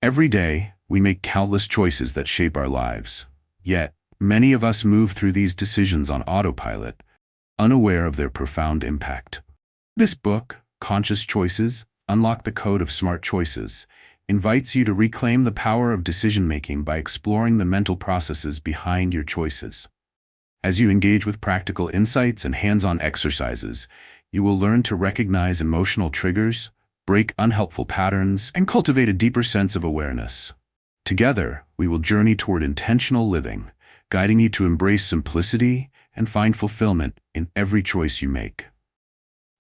Every day, we make countless choices that shape our lives. Yet, many of us move through these decisions on autopilot, unaware of their profound impact. This book, Conscious Choices, Unlock the Code of Smart Choices, invites you to reclaim the power of decision-making by exploring the mental processes behind your choices. As you engage with practical insights and hands-on exercises, you will learn to recognize emotional triggers, break unhelpful patterns, and cultivate a deeper sense of awareness. Together, we will journey toward intentional living, guiding you to embrace simplicity and find fulfillment in every choice you make.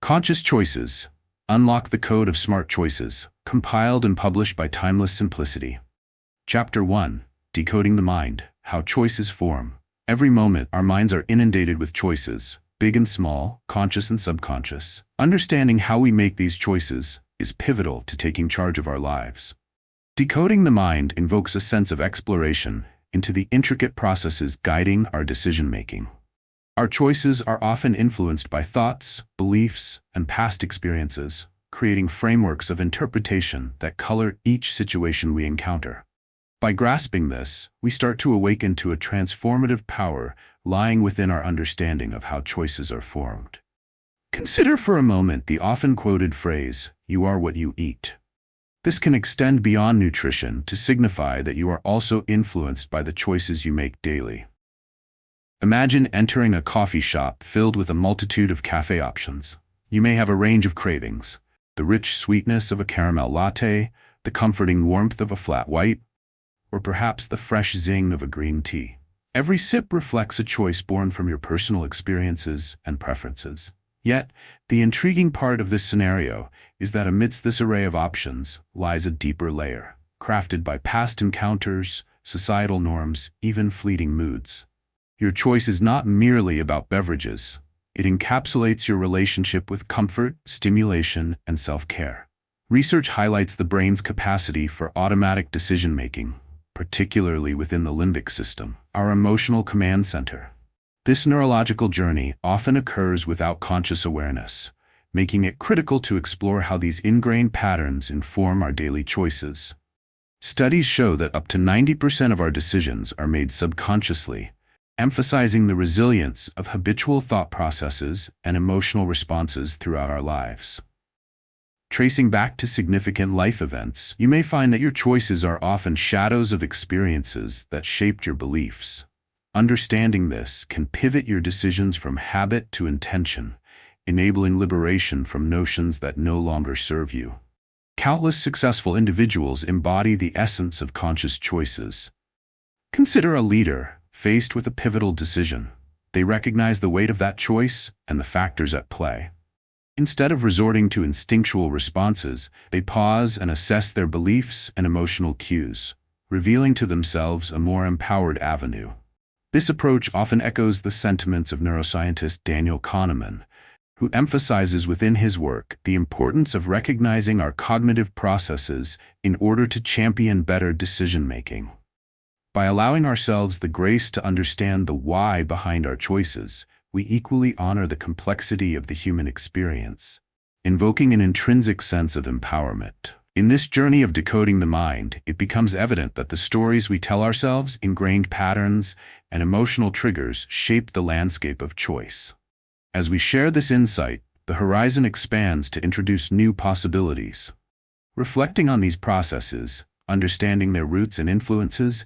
Conscious Choices, Unlock the Code of Smart Choices, compiled and published by Timeless Simplicity. Chapter 1, Decoding the Mind, How Choices Form. Every moment, our minds are inundated with choices, big and small, conscious and subconscious. Understanding how we make these choices is pivotal to taking charge of our lives. Decoding the mind invokes a sense of exploration into the intricate processes guiding our decision-making. Our choices are often influenced by thoughts, beliefs, and past experiences, creating frameworks of interpretation that color each situation we encounter. By grasping this, we start to awaken to a transformative power lying within our understanding of how choices are formed. Consider for a moment the often quoted phrase, "You are what you eat." This can extend beyond nutrition to signify that you are also influenced by the choices you make daily. Imagine entering a coffee shop filled with a multitude of cafe options. You may have a range of cravings: the rich sweetness of a caramel latte, the comforting warmth of a flat white, or perhaps the fresh zing of a green tea. Every sip reflects a choice born from your personal experiences and preferences. Yet, the intriguing part of this scenario is that amidst this array of options lies a deeper layer, crafted by past encounters, societal norms, even fleeting moods. Your choice is not merely about beverages. It encapsulates your relationship with comfort, stimulation, and self-care. Research highlights the brain's capacity for automatic decision-making, particularly within the limbic system, our emotional command center. This neurological journey often occurs without conscious awareness, making it critical to explore how these ingrained patterns inform our daily choices. Studies show that up to 90% of our decisions are made subconsciously, emphasizing the resilience of habitual thought processes and emotional responses throughout our lives. Tracing back to significant life events, you may find that your choices are often shadows of experiences that shaped your beliefs. Understanding this can pivot your decisions from habit to intention, enabling liberation from notions that no longer serve you. Countless successful individuals embody the essence of conscious choices. Consider a leader faced with a pivotal decision. They recognize the weight of that choice and the factors at play. Instead of resorting to instinctual responses, they pause and assess their beliefs and emotional cues, revealing to themselves a more empowered avenue. This approach often echoes the sentiments of neuroscientist Daniel Kahneman, who emphasizes within his work the importance of recognizing our cognitive processes in order to champion better decision-making. By allowing ourselves the grace to understand the why behind our choices, we equally honor the complexity of the human experience, invoking an intrinsic sense of empowerment. In this journey of decoding the mind, it becomes evident that the stories we tell ourselves, ingrained patterns, and emotional triggers shape the landscape of choice. As we share this insight, the horizon expands to introduce new possibilities. Reflecting on these processes, understanding their roots and influences,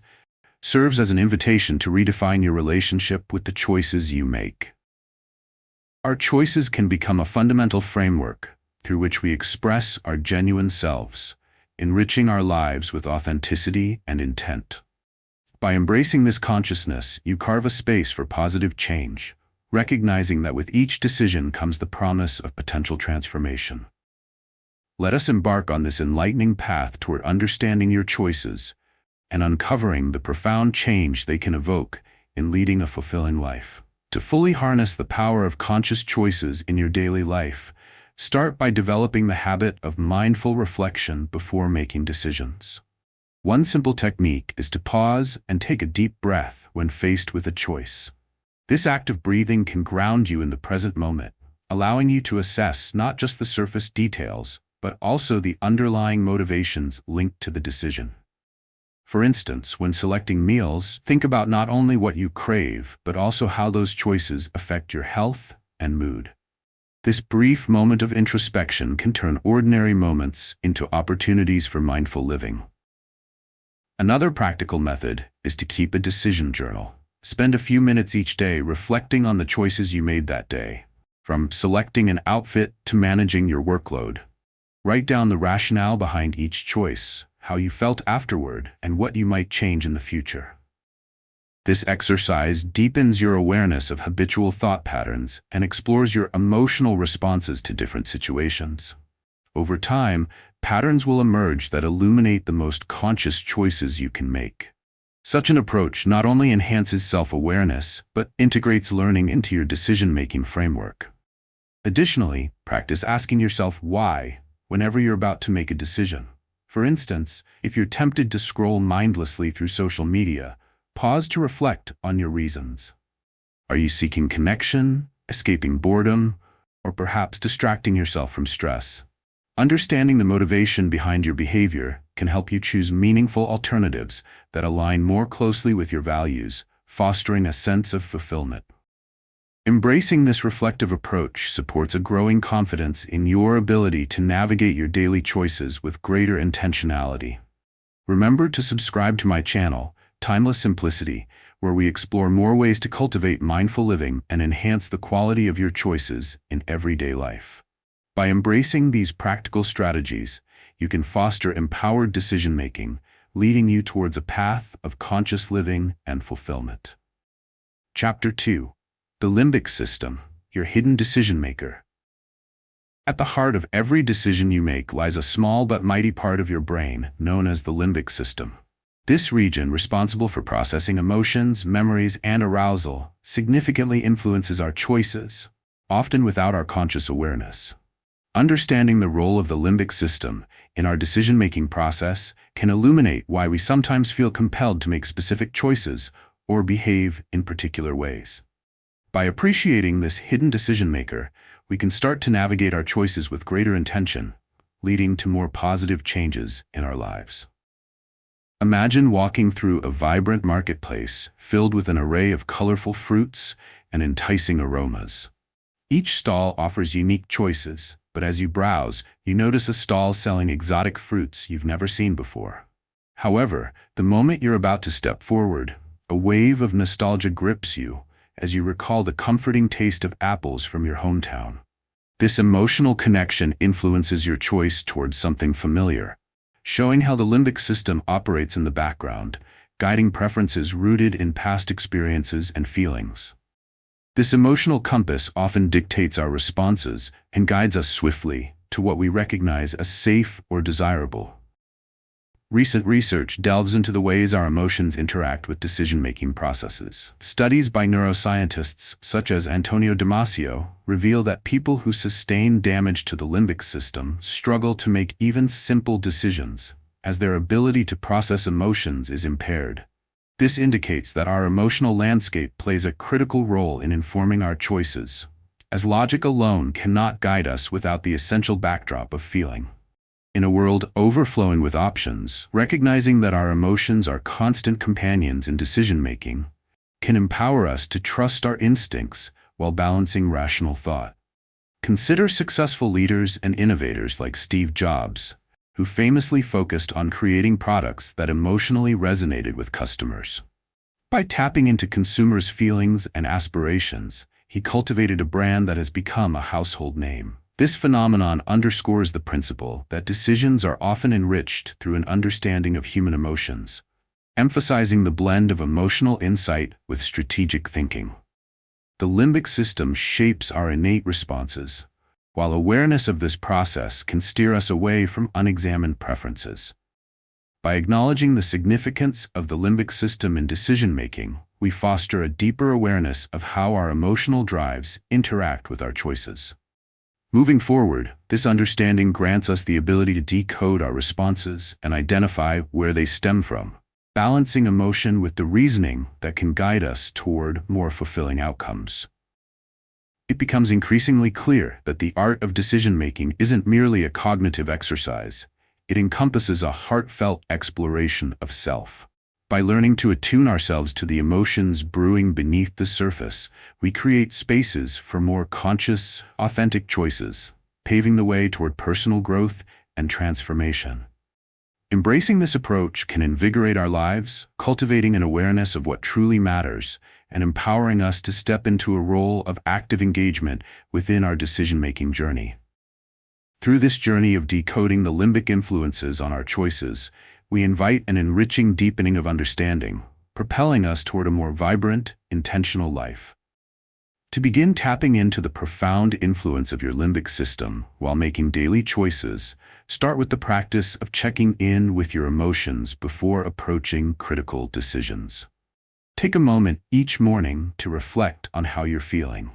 serves as an invitation to redefine your relationship with the choices you make. Our choices can become a fundamental framework through which we express our genuine selves, enriching our lives with authenticity and intent. By embracing this consciousness, you carve a space for positive change, recognizing that with each decision comes the promise of potential transformation. Let us embark on this enlightening path toward understanding your choices and uncovering the profound change they can evoke in leading a fulfilling life. To fully harness the power of conscious choices in your daily life, start by developing the habit of mindful reflection before making decisions. One simple technique is to pause and take a deep breath when faced with a choice. This act of breathing can ground you in the present moment, allowing you to assess not just the surface details, but also the underlying motivations linked to the decision. For instance, when selecting meals, think about not only what you crave, but also how those choices affect your health and mood. This brief moment of introspection can turn ordinary moments into opportunities for mindful living. Another practical method is to keep a decision journal. Spend a few minutes each day reflecting on the choices you made that day, from selecting an outfit to managing your workload. Write down the rationale behind each choice, how you felt afterward, and what you might change in the future. This exercise deepens your awareness of habitual thought patterns and explores your emotional responses to different situations. Over time, patterns will emerge that illuminate the most conscious choices you can make. Such an approach not only enhances self-awareness, but integrates learning into your decision-making framework. Additionally, practice asking yourself why whenever you're about to make a decision. For instance, if you're tempted to scroll mindlessly through social media, pause to reflect on your reasons. Are you seeking connection, escaping boredom, or perhaps distracting yourself from stress? Understanding the motivation behind your behavior can help you choose meaningful alternatives that align more closely with your values, fostering a sense of fulfillment. Embracing this reflective approach supports a growing confidence in your ability to navigate your daily choices with greater intentionality. Remember to subscribe to my channel, Timeless Simplicity, where we explore more ways to cultivate mindful living and enhance the quality of your choices in everyday life. By embracing these practical strategies, you can foster empowered decision-making, leading you towards a path of conscious living and fulfillment. Chapter 2. The Limbic System, your hidden decision maker. At the heart of every decision you make lies a small but mighty part of your brain known as the limbic system. This region, responsible for processing emotions, memories, and arousal, significantly influences our choices, often without our conscious awareness. Understanding the role of the limbic system in our decision-making process can illuminate why we sometimes feel compelled to make specific choices or behave in particular ways. By appreciating this hidden decision maker, we can start to navigate our choices with greater intention, leading to more positive changes in our lives. Imagine walking through a vibrant marketplace filled with an array of colorful fruits and enticing aromas. Each stall offers unique choices, but as you browse, you notice a stall selling exotic fruits you've never seen before. However, the moment you're about to step forward, a wave of nostalgia grips you as you recall the comforting taste of apples from your hometown. This emotional connection influences your choice towards something familiar, showing how the limbic system operates in the background, guiding preferences rooted in past experiences and feelings. This emotional compass often dictates our responses and guides us swiftly to what we recognize as safe or desirable. Recent research delves into the ways our emotions interact with decision-making processes. Studies by neuroscientists such as Antonio Damasio reveal that people who sustain damage to the limbic system struggle to make even simple decisions, as their ability to process emotions is impaired. This indicates that our emotional landscape plays a critical role in informing our choices, as logic alone cannot guide us without the essential backdrop of feeling. In a world overflowing with options, recognizing that our emotions are constant companions in decision-making can empower us to trust our instincts while balancing rational thought. Consider successful leaders and innovators like Steve Jobs, who famously focused on creating products that emotionally resonated with customers. By tapping into consumers' feelings and aspirations, he cultivated a brand that has become a household name. This phenomenon underscores the principle that decisions are often enriched through an understanding of human emotions, emphasizing the blend of emotional insight with strategic thinking. The limbic system shapes our innate responses, while awareness of this process can steer us away from unexamined preferences. By acknowledging the significance of the limbic system in decision-making, we foster a deeper awareness of how our emotional drives interact with our choices. Moving forward, this understanding grants us the ability to decode our responses and identify where they stem from, balancing emotion with the reasoning that can guide us toward more fulfilling outcomes. It becomes increasingly clear that the art of decision-making isn't merely a cognitive exercise. It encompasses a heartfelt exploration of self. By learning to attune ourselves to the emotions brewing beneath the surface, we create spaces for more conscious, authentic choices, paving the way toward personal growth and transformation. Embracing this approach can invigorate our lives, cultivating an awareness of what truly matters, and empowering us to step into a role of active engagement within our decision-making journey. Through this journey of decoding the limbic influences on our choices, we invite an enriching deepening of understanding, propelling us toward a more vibrant, intentional life. To begin tapping into the profound influence of your limbic system while making daily choices, start with the practice of checking in with your emotions before approaching critical decisions. Take a moment each morning to reflect on how you're feeling.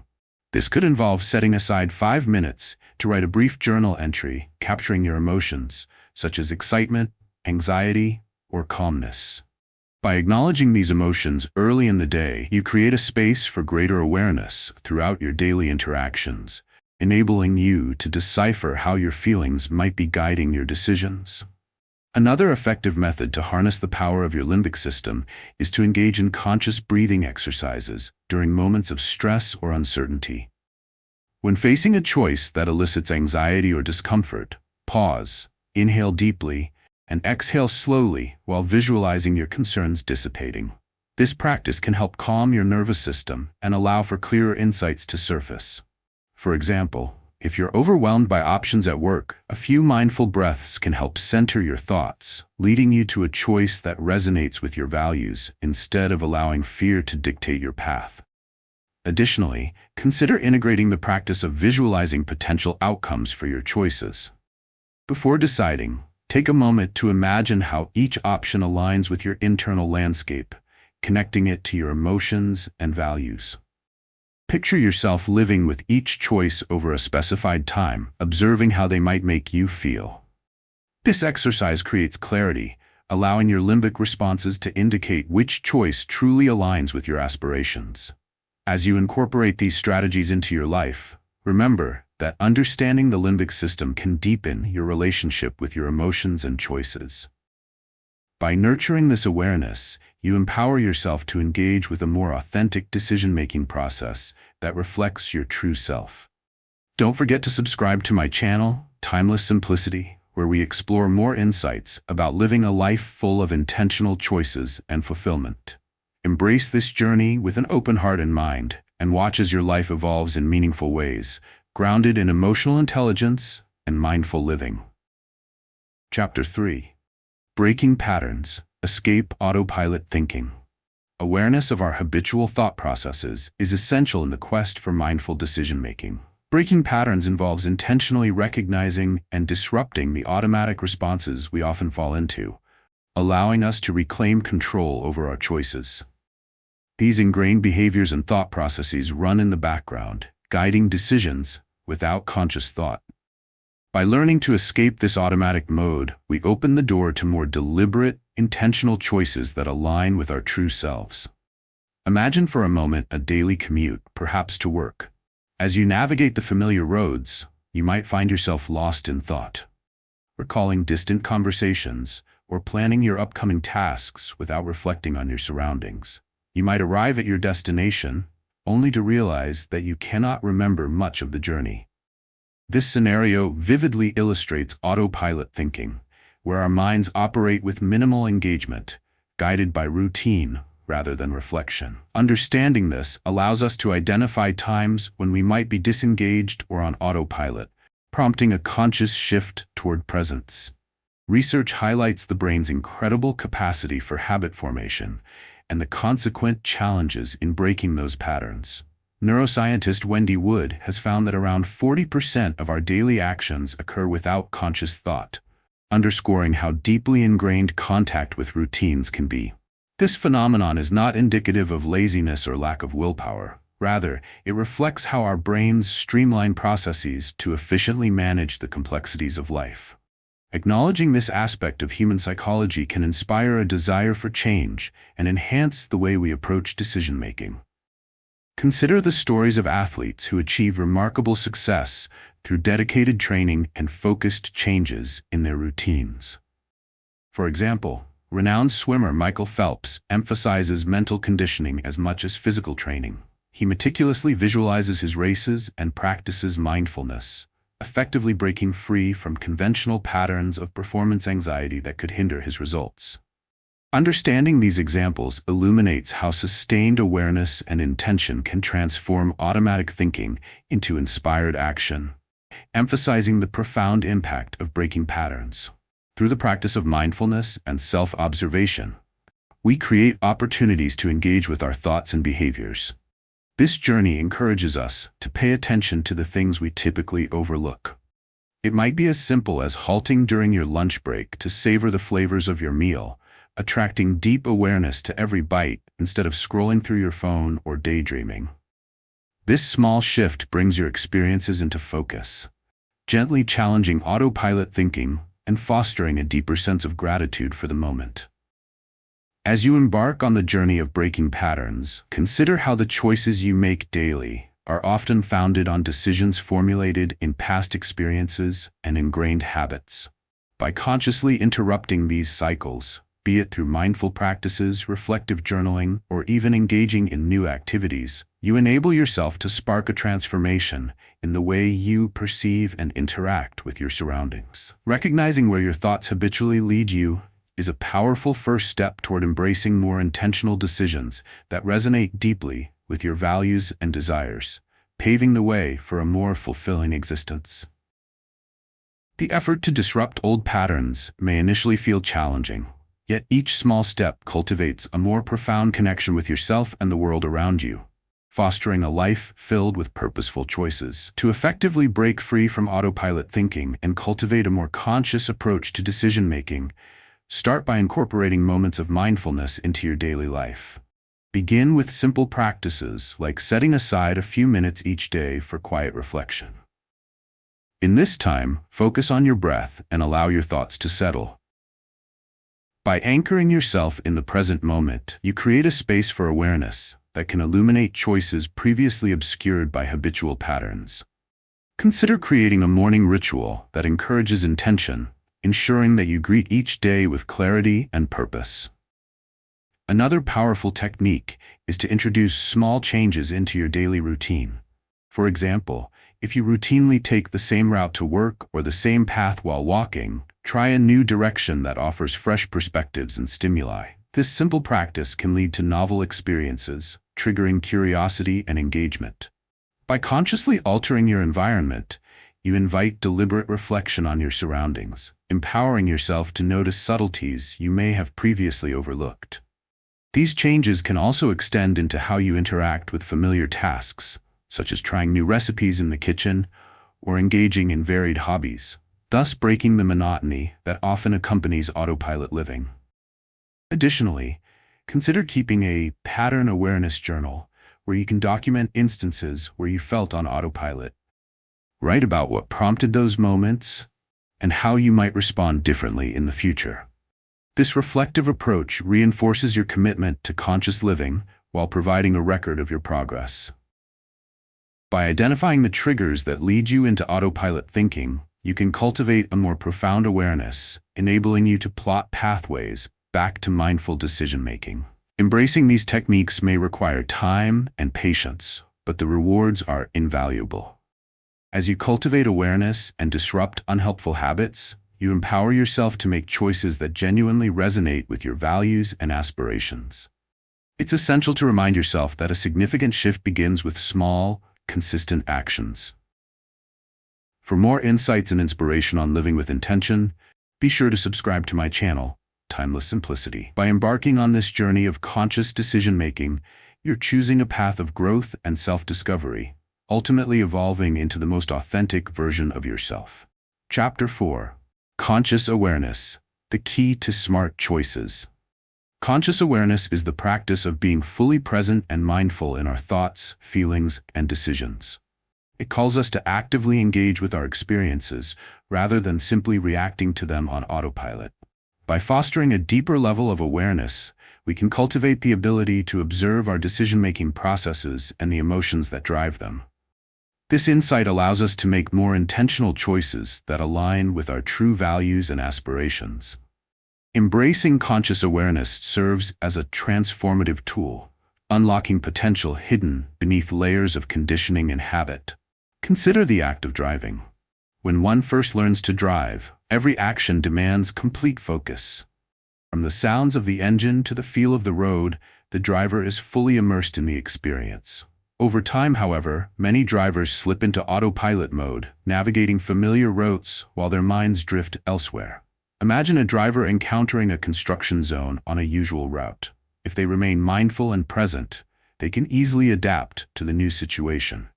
This could involve setting aside 5 minutes to write a brief journal entry capturing your emotions, such as excitement, anxiety, or calmness. By acknowledging these emotions early in the day, you create a space for greater awareness throughout your daily interactions, enabling you to decipher how your feelings might be guiding your decisions. Another effective method to harness the power of your limbic system is to engage in conscious breathing exercises during moments of stress or uncertainty. When facing a choice that elicits anxiety or discomfort, pause, inhale deeply, and exhale slowly while visualizing your concerns dissipating. This practice can help calm your nervous system and allow for clearer insights to surface. For example, if you're overwhelmed by options at work, a few mindful breaths can help center your thoughts, leading you to a choice that resonates with your values instead of allowing fear to dictate your path. Additionally, consider integrating the practice of visualizing potential outcomes for your choices. Before deciding, take a moment to imagine how each option aligns with your internal landscape, connecting it to your emotions and values. Picture yourself living with each choice over a specified time, observing how they might make you feel. This exercise creates clarity, allowing your limbic responses to indicate which choice truly aligns with your aspirations. As you incorporate these strategies into your life, remember that understanding the limbic system can deepen your relationship with your emotions and choices. By nurturing this awareness, you empower yourself to engage with a more authentic decision-making process that reflects your true self. Don't forget to subscribe to my channel, Timeless Simplicity, where we explore more insights about living a life full of intentional choices and fulfillment. Embrace this journey with an open heart and mind, and watch as your life evolves in meaningful ways, grounded in emotional intelligence and mindful living. Chapter 3. Breaking Patterns, Escape Autopilot Thinking. Awareness of our habitual thought processes is essential in the quest for mindful decision-making. Breaking patterns involves intentionally recognizing and disrupting the automatic responses we often fall into, allowing us to reclaim control over our choices. These ingrained behaviors and thought processes run in the background, guiding decisions without conscious thought. By learning to escape this automatic mode, we open the door to more deliberate, intentional choices that align with our true selves. Imagine for a moment a daily commute, perhaps to work. As you navigate the familiar roads, you might find yourself lost in thought, recalling distant conversations or planning your upcoming tasks without reflecting on your surroundings. You might arrive at your destination, only to realize that you cannot remember much of the journey. This scenario vividly illustrates autopilot thinking, where our minds operate with minimal engagement, guided by routine rather than reflection. Understanding this allows us to identify times when we might be disengaged or on autopilot, prompting a conscious shift toward presence. Research highlights the brain's incredible capacity for habit formation and the consequent challenges in breaking those patterns. Neuroscientist Wendy Wood has found that around 40% of our daily actions occur without conscious thought, underscoring how deeply ingrained contact with routines can be. This phenomenon is not indicative of laziness or lack of willpower. Rather, it reflects how our brains streamline processes to efficiently manage the complexities of life. Acknowledging this aspect of human psychology can inspire a desire for change and enhance the way we approach decision-making. Consider the stories of athletes who achieve remarkable success through dedicated training and focused changes in their routines. For example, renowned swimmer Michael Phelps emphasizes mental conditioning as much as physical training. He meticulously visualizes his races and practices mindfulness, effectively breaking free from conventional patterns of performance anxiety that could hinder his results. Understanding these examples illuminates how sustained awareness and intention can transform automatic thinking into inspired action, emphasizing the profound impact of breaking patterns. Through the practice of mindfulness and self-observation, we create opportunities to engage with our thoughts and behaviors. This journey encourages us to pay attention to the things we typically overlook. It might be as simple as halting during your lunch break to savor the flavors of your meal, attracting deep awareness to every bite instead of scrolling through your phone or daydreaming. This small shift brings your experiences into focus, gently challenging autopilot thinking and fostering a deeper sense of gratitude for the moment. As you embark on the journey of breaking patterns, consider how the choices you make daily are often founded on decisions formulated in past experiences and ingrained habits. By consciously interrupting these cycles, be it through mindful practices, reflective journaling, or even engaging in new activities, you enable yourself to spark a transformation in the way you perceive and interact with your surroundings. Recognizing where your thoughts habitually lead you is a powerful first step toward embracing more intentional decisions that resonate deeply with your values and desires, paving the way for a more fulfilling existence. The effort to disrupt old patterns may initially feel challenging, yet each small step cultivates a more profound connection with yourself and the world around you, fostering a life filled with purposeful choices. To effectively break free from autopilot thinking and cultivate a more conscious approach to decision-making, start by incorporating moments of mindfulness into your daily life. Begin with simple practices like setting aside a few minutes each day for quiet reflection. In this time, focus on your breath and allow your thoughts to settle. By anchoring yourself in the present moment, you create a space for awareness that can illuminate choices previously obscured by habitual patterns. Consider creating a morning ritual that encourages intention, ensuring that you greet each day with clarity and purpose. Another powerful technique is to introduce small changes into your daily routine. For example, if you routinely take the same route to work or the same path while walking, try a new direction that offers fresh perspectives and stimuli. This simple practice can lead to novel experiences, triggering curiosity and engagement. By consciously altering your environment, you invite deliberate reflection on your surroundings, empowering yourself to notice subtleties you may have previously overlooked. These changes can also extend into how you interact with familiar tasks, such as trying new recipes in the kitchen or engaging in varied hobbies, thus breaking the monotony that often accompanies autopilot living. Additionally, consider keeping a pattern awareness journal where you can document instances where you felt on autopilot. Write about what prompted those moments and how you might respond differently in the future. This reflective approach reinforces your commitment to conscious living while providing a record of your progress. By identifying the triggers that lead you into autopilot thinking, you can cultivate a more profound awareness, enabling you to plot pathways back to mindful decision-making. Embracing these techniques may require time and patience, but the rewards are invaluable. As you cultivate awareness and disrupt unhelpful habits, you empower yourself to make choices that genuinely resonate with your values and aspirations. It's essential to remind yourself that a significant shift begins with small, consistent actions. For more insights and inspiration on living with intention, be sure to subscribe to my channel, Timeless Simplicity. By embarking on this journey of conscious decision-making, you're choosing a path of growth and self-discovery, ultimately evolving into the most authentic version of yourself. Chapter 4. Conscious Awareness, the Key to Smart Choices. Conscious awareness is the practice of being fully present and mindful in our thoughts, feelings, and decisions. It calls us to actively engage with our experiences rather than simply reacting to them on autopilot. By fostering a deeper level of awareness, we can cultivate the ability to observe our decision-making processes and the emotions that drive them. This insight allows us to make more intentional choices that align with our true values and aspirations. Embracing conscious awareness serves as a transformative tool, unlocking potential hidden beneath layers of conditioning and habit. Consider the act of driving. When one first learns to drive, every action demands complete focus. From the sounds of the engine to the feel of the road, the driver is fully immersed in the experience. Over time, however, many drivers slip into autopilot mode, navigating familiar routes while their minds drift elsewhere. Imagine a driver encountering a construction zone on a usual route. If they remain mindful and present, they can easily adapt to the new situation.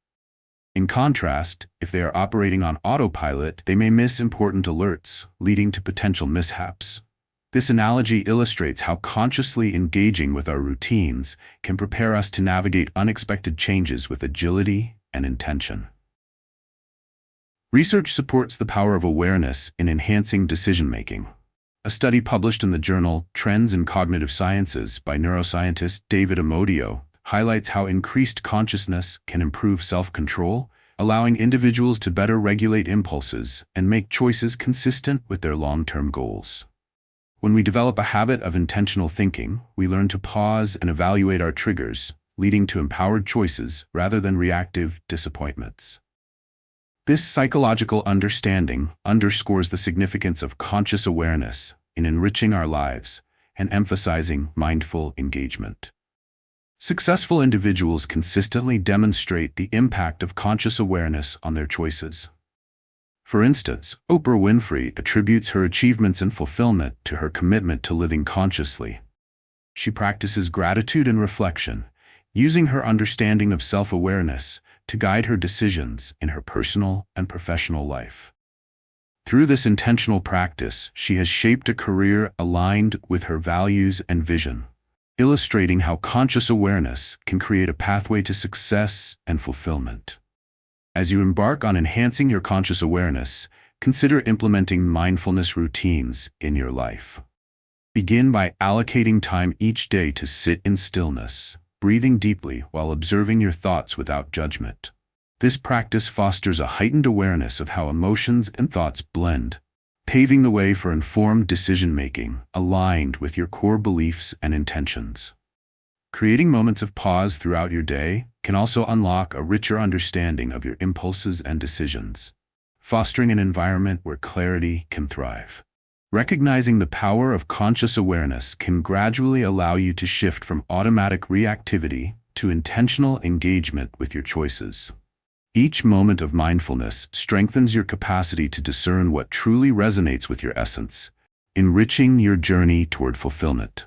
In contrast, if they are operating on autopilot, they may miss important alerts, leading to potential mishaps. This analogy illustrates how consciously engaging with our routines can prepare us to navigate unexpected changes with agility and intention. Research supports the power of awareness in enhancing decision-making. A study published in the journal Trends in Cognitive Sciences by neuroscientist David Amodio highlights how increased consciousness can improve self-control, allowing individuals to better regulate impulses and make choices consistent with their long-term goals. When we develop a habit of intentional thinking, we learn to pause and evaluate our triggers, leading to empowered choices rather than reactive disappointments. This psychological understanding underscores the significance of conscious awareness in enriching our lives and emphasizing mindful engagement. Successful individuals consistently demonstrate the impact of conscious awareness on their choices. For instance, Oprah Winfrey attributes her achievements and fulfillment to her commitment to living consciously. She practices gratitude and reflection, using her understanding of self-awareness to guide her decisions in her personal and professional life. Through this intentional practice, she has shaped a career aligned with her values and vision, illustrating how conscious awareness can create a pathway to success and fulfillment. As you embark on enhancing your conscious awareness, consider implementing mindfulness routines in your life. Begin by allocating time each day to sit in stillness, breathing deeply while observing your thoughts without judgment. This practice fosters a heightened awareness of how emotions and thoughts blend, paving the way for informed decision-making aligned with your core beliefs and intentions. Creating moments of pause throughout your day can also unlock a richer understanding of your impulses and decisions, fostering an environment where clarity can thrive. Recognizing the power of conscious awareness can gradually allow you to shift from automatic reactivity to intentional engagement with your choices. Each moment of mindfulness strengthens your capacity to discern what truly resonates with your essence, enriching your journey toward fulfillment.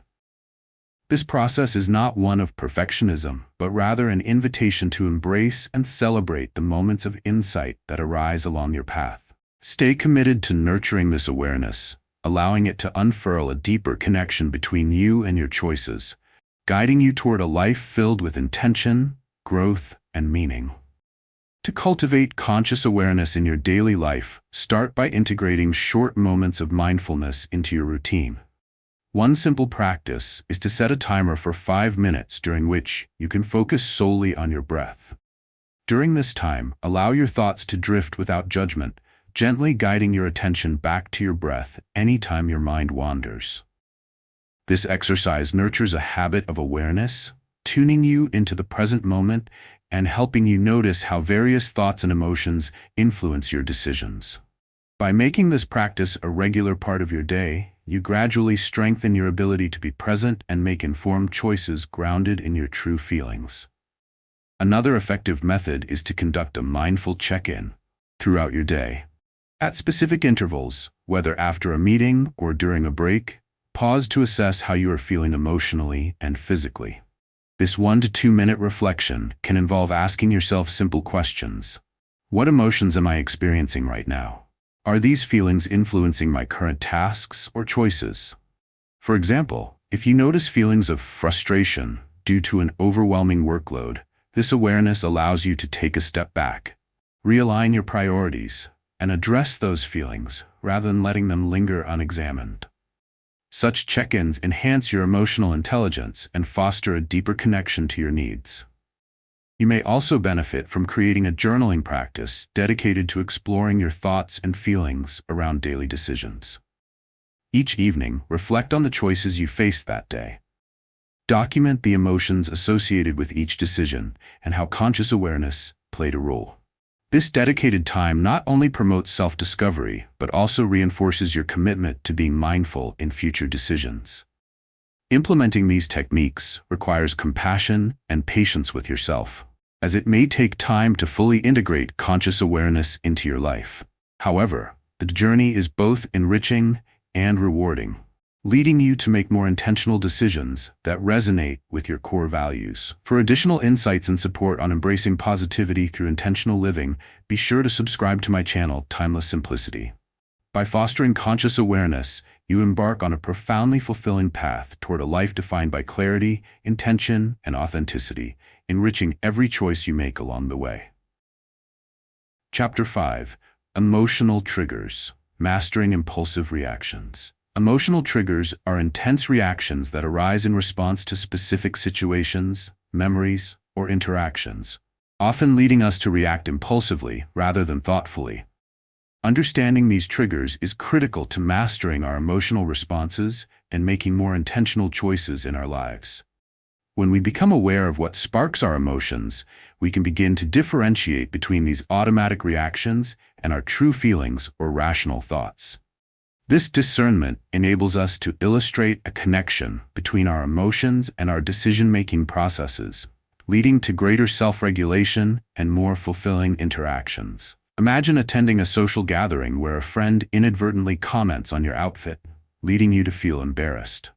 This process is not one of perfectionism, but rather an invitation to embrace and celebrate the moments of insight that arise along your path. Stay committed to nurturing this awareness, allowing it to unfurl a deeper connection between you and your choices, guiding you toward a life filled with intention, growth, and meaning. To cultivate conscious awareness in your daily life, start by integrating short moments of mindfulness into your routine. One simple practice is to set a timer for 5 minutes during which you can focus solely on your breath. During this time, allow your thoughts to drift without judgment, gently guiding your attention back to your breath anytime your mind wanders. This exercise nurtures a habit of awareness, tuning you into the present moment and helping you notice how various thoughts and emotions influence your decisions. By making this practice a regular part of your day, you gradually strengthen your ability to be present and make informed choices grounded in your true feelings. Another effective method is to conduct a mindful check-in throughout your day. At specific intervals, whether after a meeting or during a break, pause to assess how you are feeling emotionally and physically. This 1 to 2 minute reflection can involve asking yourself simple questions. What emotions am I experiencing right now? Are these feelings influencing my current tasks or choices? For example, if you notice feelings of frustration due to an overwhelming workload, this awareness allows you to take a step back, realign your priorities, and address those feelings rather than letting them linger unexamined. Such check-ins enhance your emotional intelligence and foster a deeper connection to your needs. You may also benefit from creating a journaling practice dedicated to exploring your thoughts and feelings around daily decisions. Each evening, reflect on the choices you faced that day. Document the emotions associated with each decision and how conscious awareness played a role. This dedicated time not only promotes self-discovery, but also reinforces your commitment to being mindful in future decisions. Implementing these techniques requires compassion and patience with yourself, as it may take time to fully integrate conscious awareness into your life. However, the journey is both enriching and rewarding, leading you to make more intentional decisions that resonate with your core values. For additional insights and support on embracing positivity through intentional living, be sure to subscribe to my channel, Timeless Simplicity. By fostering conscious awareness, you embark on a profoundly fulfilling path toward a life defined by clarity, intention, and authenticity, enriching every choice you make along the way. Chapter 5. Emotional Triggers. Mastering Impulsive Reactions. Emotional triggers are intense reactions that arise in response to specific situations, memories, or interactions, often leading us to react impulsively rather than thoughtfully. Understanding these triggers is critical to mastering our emotional responses and making more intentional choices in our lives. When we become aware of what sparks our emotions, we can begin to differentiate between these automatic reactions and our true feelings or rational thoughts. This discernment enables us to illustrate a connection between our emotions and our decision-making processes, leading to greater self-regulation and more fulfilling interactions. Imagine attending a social gathering where a friend inadvertently comments on your outfit, leading you to feel embarrassed.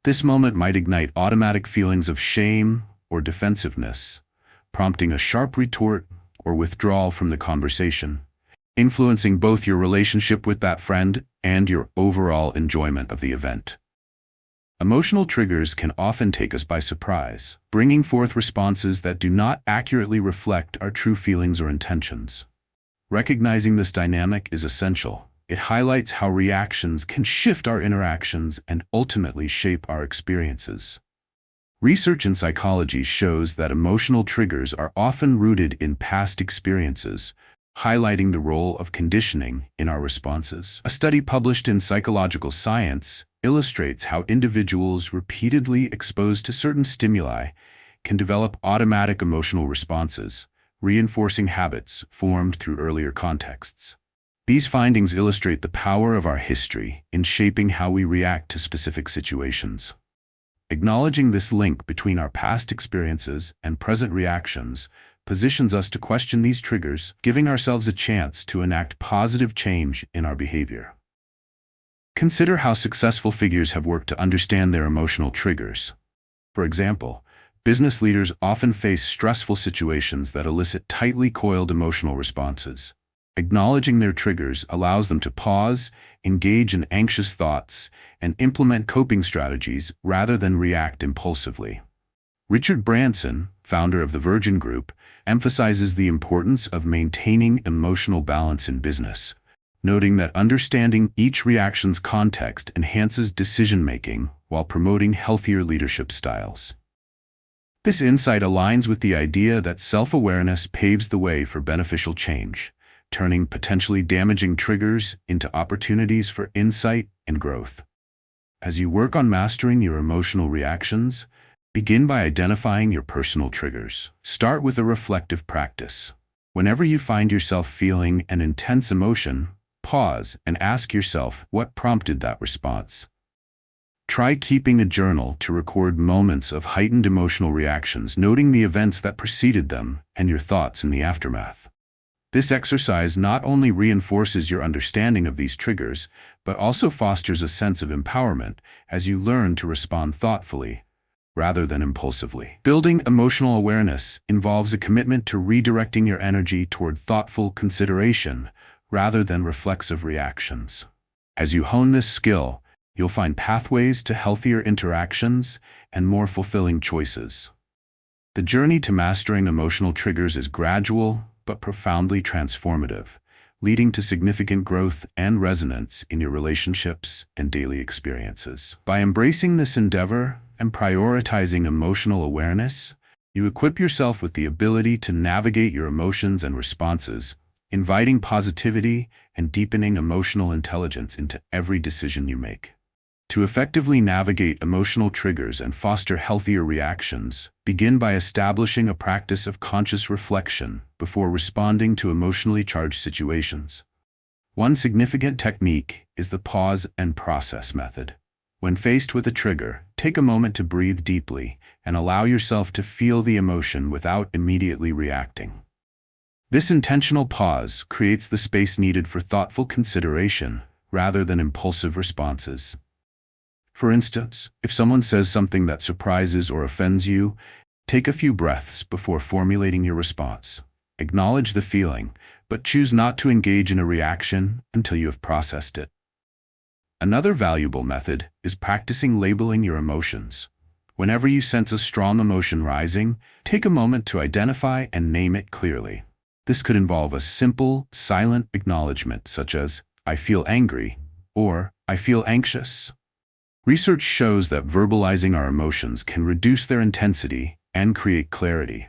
This moment might ignite automatic feelings of shame or defensiveness, prompting a sharp retort or withdrawal from the conversation, influencing both your relationship with that friend and your overall enjoyment of the event. Emotional triggers can often take us by surprise, bringing forth responses that do not accurately reflect our true feelings or intentions. Recognizing this dynamic is essential. It highlights how reactions can shift our interactions and ultimately shape our experiences. Research in psychology shows that emotional triggers are often rooted in past experiences, highlighting the role of conditioning in our responses. A study published in Psychological Science illustrates how individuals repeatedly exposed to certain stimuli can develop automatic emotional responses, reinforcing habits formed through earlier contexts. These findings illustrate the power of our history in shaping how we react to specific situations. Acknowledging this link between our past experiences and present reactions positions us to question these triggers, giving ourselves a chance to enact positive change in our behavior. Consider how successful figures have worked to understand their emotional triggers. For example, business leaders often face stressful situations that elicit tightly coiled emotional responses. Acknowledging their triggers allows them to pause, engage in anxious thoughts, and implement coping strategies rather than react impulsively. Richard Branson, founder of the Virgin Group, emphasizes the importance of maintaining emotional balance in business, noting that understanding each reaction's context enhances decision-making while promoting healthier leadership styles. This insight aligns with the idea that self-awareness paves the way for beneficial change, turning potentially damaging triggers into opportunities for insight and growth. As you work on mastering your emotional reactions, begin by identifying your personal triggers. Start with a reflective practice. Whenever you find yourself feeling an intense emotion, pause and ask yourself what prompted that response. Try keeping a journal to record moments of heightened emotional reactions, noting the events that preceded them and your thoughts in the aftermath. This exercise not only reinforces your understanding of these triggers, but also fosters a sense of empowerment as you learn to respond thoughtfully rather than impulsively. Building emotional awareness involves a commitment to redirecting your energy toward thoughtful consideration rather than reflexive reactions. As you hone this skill, you'll find pathways to healthier interactions and more fulfilling choices. The journey to mastering emotional triggers is gradual but profoundly transformative, leading to significant growth and resonance in your relationships and daily experiences. By embracing this endeavor and prioritizing emotional awareness, you equip yourself with the ability to navigate your emotions and responses, inviting positivity and deepening emotional intelligence into every decision you make. To effectively navigate emotional triggers and foster healthier reactions, begin by establishing a practice of conscious reflection before responding to emotionally charged situations. One significant technique is the pause and process method. When faced with a trigger, take a moment to breathe deeply and allow yourself to feel the emotion without immediately reacting. This intentional pause creates the space needed for thoughtful consideration rather than impulsive responses. For instance, if someone says something that surprises or offends you, take a few breaths before formulating your response. Acknowledge the feeling, but choose not to engage in a reaction until you have processed it. Another valuable method is practicing labeling your emotions. Whenever you sense a strong emotion rising, take a moment to identify and name it clearly. This could involve a simple, silent acknowledgement such as, "I feel angry," or "I feel anxious." Research shows that verbalizing our emotions can reduce their intensity and create clarity.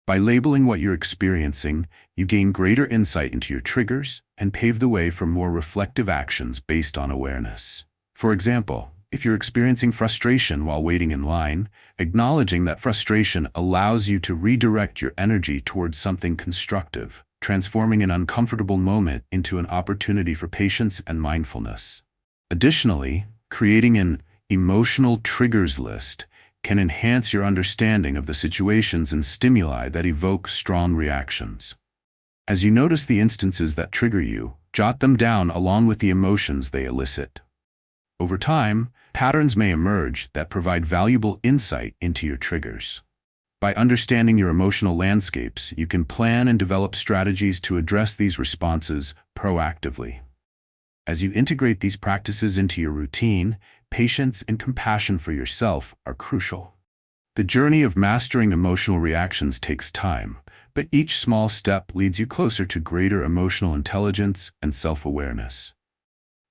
By labeling what you're experiencing, you gain greater insight into your triggers and pave the way for more reflective actions based on awareness. For example, if you're experiencing frustration while waiting in line, acknowledging that frustration allows you to redirect your energy towards something constructive, transforming an uncomfortable moment into an opportunity for patience and mindfulness. Additionally, creating an emotional triggers list can enhance your understanding of the situations and stimuli that evoke strong reactions. As you notice the instances that trigger you, jot them down along with the emotions they elicit. Over time, patterns may emerge that provide valuable insight into your triggers. By understanding your emotional landscapes, you can plan and develop strategies to address these responses proactively. As you integrate these practices into your routine, patience and compassion for yourself are crucial. The journey of mastering emotional reactions takes time, but each small step leads you closer to greater emotional intelligence and self-awareness.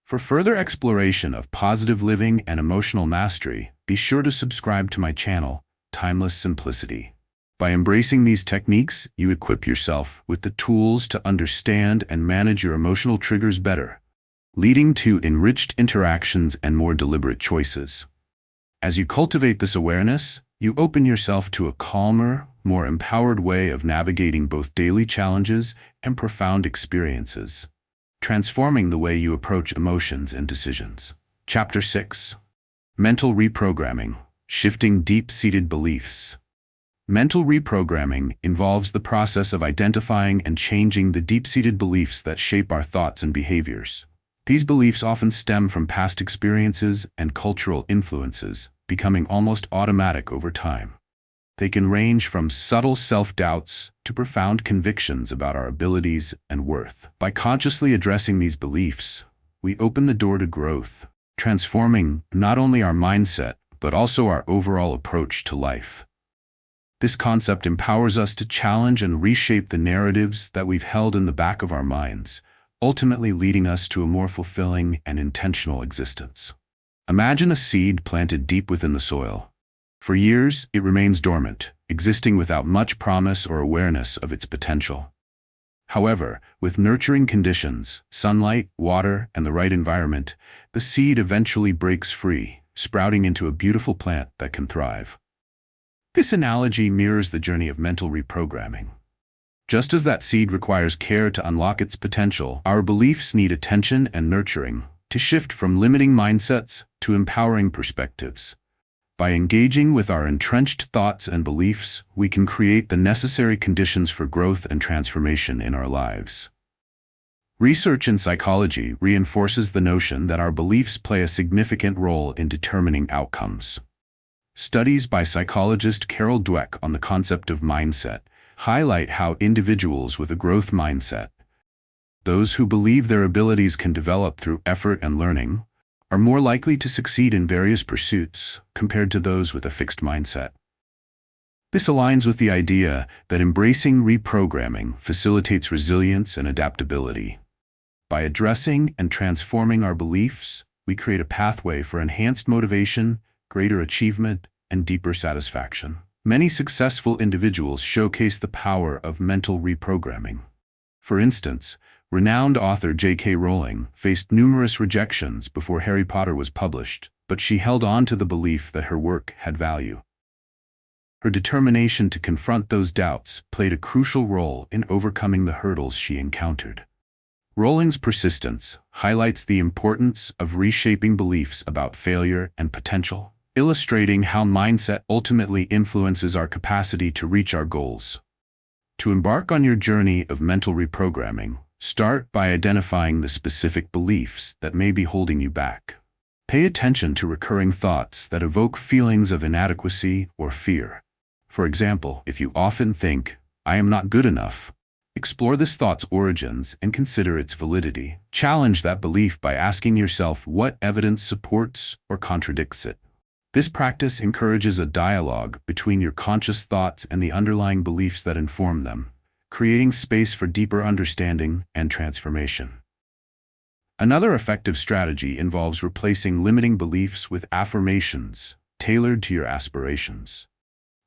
For further exploration of positive living and emotional mastery, be sure to subscribe to my channel, Timeless Simplicity. By embracing these techniques, you equip yourself with the tools to understand and manage your emotional triggers better, leading to enriched interactions and more deliberate choices. As you cultivate this awareness, you open yourself to a calmer, more empowered way of navigating both daily challenges and profound experiences, transforming the way you approach emotions and decisions. Chapter 6. Mental Reprogramming, Shifting Deep-Seated Beliefs. Mental reprogramming involves the process of identifying and changing the deep-seated beliefs that shape our thoughts and behaviors. These beliefs often stem from past experiences and cultural influences, becoming almost automatic over time. They can range from subtle self-doubts to profound convictions about our abilities and worth. By consciously addressing these beliefs, we open the door to growth, transforming not only our mindset, but also our overall approach to life. This concept empowers us to challenge and reshape the narratives that we've held in the back of our minds, ultimately leading us to a more fulfilling and intentional existence. Imagine a seed planted deep within the soil. For years, it remains dormant, existing without much promise or awareness of its potential. However, with nurturing conditions, sunlight, water, and the right environment, the seed eventually breaks free, sprouting into a beautiful plant that can thrive. This analogy mirrors the journey of mental reprogramming. Just as that seed requires care to unlock its potential, our beliefs need attention and nurturing to shift from limiting mindsets to empowering perspectives. By engaging with our entrenched thoughts and beliefs, we can create the necessary conditions for growth and transformation in our lives. Research in psychology reinforces the notion that our beliefs play a significant role in determining outcomes. Studies by psychologist Carol Dweck on the concept of mindset highlight how individuals with a growth mindset, those who believe their abilities can develop through effort and learning, are more likely to succeed in various pursuits compared to those with a fixed mindset. This aligns with the idea that embracing reprogramming facilitates resilience and adaptability, By addressing and transforming our beliefs, we create a pathway for enhanced motivation, greater achievement, and deeper satisfaction. Many successful individuals showcase the power of mental reprogramming. For instance, renowned author J.K. Rowling faced numerous rejections before Harry Potter was published, but she held on to the belief that her work had value. Her determination to confront those doubts played a crucial role in overcoming the hurdles she encountered. Rowling's persistence highlights the importance of reshaping beliefs about failure and potential, illustrating how mindset ultimately influences our capacity to reach our goals. To embark on your journey of mental reprogramming, start by identifying the specific beliefs that may be holding you back. Pay attention to recurring thoughts that evoke feelings of inadequacy or fear. For example, if you often think, "I am not good enough," explore this thought's origins and consider its validity. Challenge that belief by asking yourself what evidence supports or contradicts it. This practice encourages a dialogue between your conscious thoughts and the underlying beliefs that inform them, creating space for deeper understanding and transformation. Another effective strategy involves replacing limiting beliefs with affirmations tailored to your aspirations.